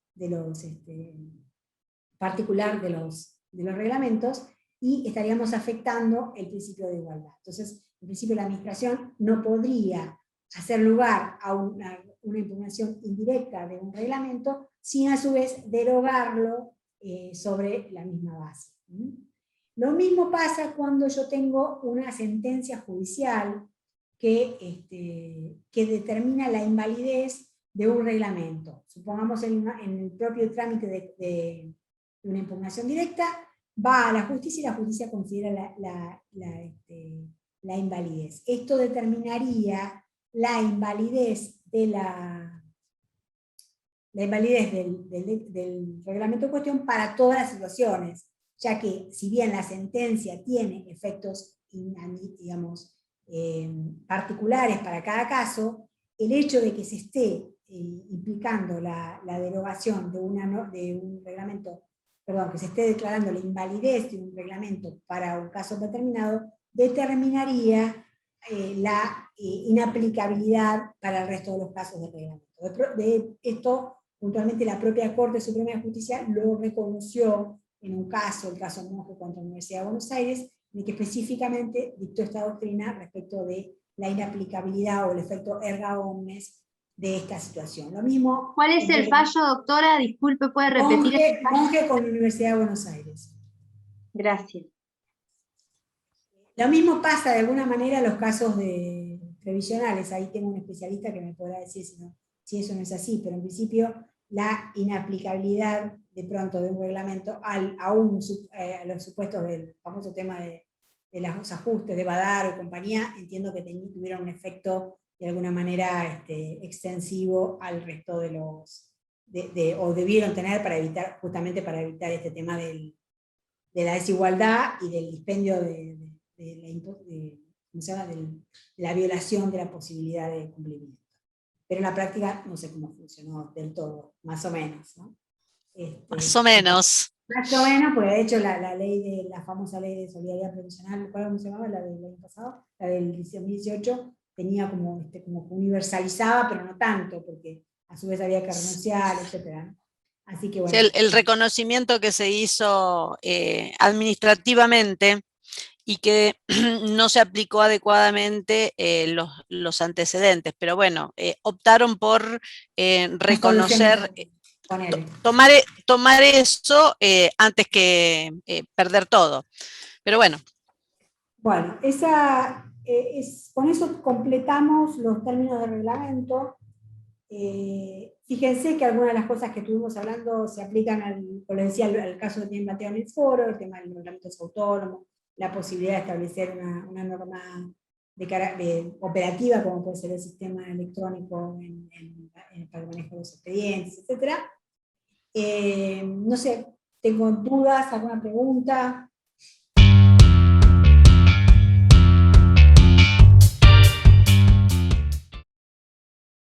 particular de los reglamentos, y estaríamos afectando el principio de igualdad. Entonces, en principio la administración no podría hacer lugar a una impugnación indirecta de un reglamento sin a su vez derogarlo sobre la misma base. Lo mismo pasa cuando yo tengo una sentencia judicial que determina la invalidez de un reglamento. Supongamos en el propio trámite de una impugnación directa, va a la justicia y la justicia considera la invalidez. Esto determinaría la invalidez del reglamento en cuestión para todas las situaciones, ya que si bien la sentencia tiene efectos, digamos, particulares para cada caso, el hecho de que se esté implicando la derogación de un reglamento, perdón, que se esté declarando la invalidez de un reglamento para un caso determinado, determinaría la inaplicabilidad para el resto de los casos de reglamento. De esto, puntualmente, la propia Corte Suprema de Justicia lo reconoció en un caso, el caso Monge contra la Universidad de Buenos Aires, en el que específicamente dictó esta doctrina respecto de la inaplicabilidad o el efecto erga omnes de esta situación. Lo mismo. ¿Cuál es el fallo, doctora? Disculpe, ¿puede repetir? Monge con la Universidad de Buenos Aires. Gracias. Lo mismo pasa de alguna manera en los casos previsionales. Ahí tengo un especialista que me podrá decir si eso no es así, pero en principio la inaplicabilidad de pronto de un reglamento a los supuestos del famoso tema de los ajustes de Badar o compañía, entiendo que tuvieron un efecto de alguna manera extensivo al resto de los, o debieron tener justamente para evitar este tema de la desigualdad y del dispendio de la violación de la posibilidad de cumplimiento. Pero en la práctica no sé cómo funcionó del todo, más o menos, ¿no? Más o menos. Más o menos, porque de hecho la famosa ley de solidaridad previsional, ¿cómo se llamaba? La del año pasado, la del 2018, tenía como universalizaba, pero no tanto, porque a su vez había que renunciar, etc. Así que bueno. Sí, el reconocimiento que se hizo administrativamente y que no se aplicó adecuadamente los antecedentes, pero bueno, optaron por reconocer, tomar eso antes que perder todo. Pero bueno. Bueno, con eso completamos los términos de reglamento. Fíjense que algunas de las cosas que estuvimos hablando se aplican, como les decía, al caso que tiene Mateo en el foro, el tema del reglamento es autónomo, la posibilidad de establecer una norma operativa, como puede ser el sistema electrónico para el manejo de los expedientes, etc. No sé, ¿tengo dudas, alguna pregunta?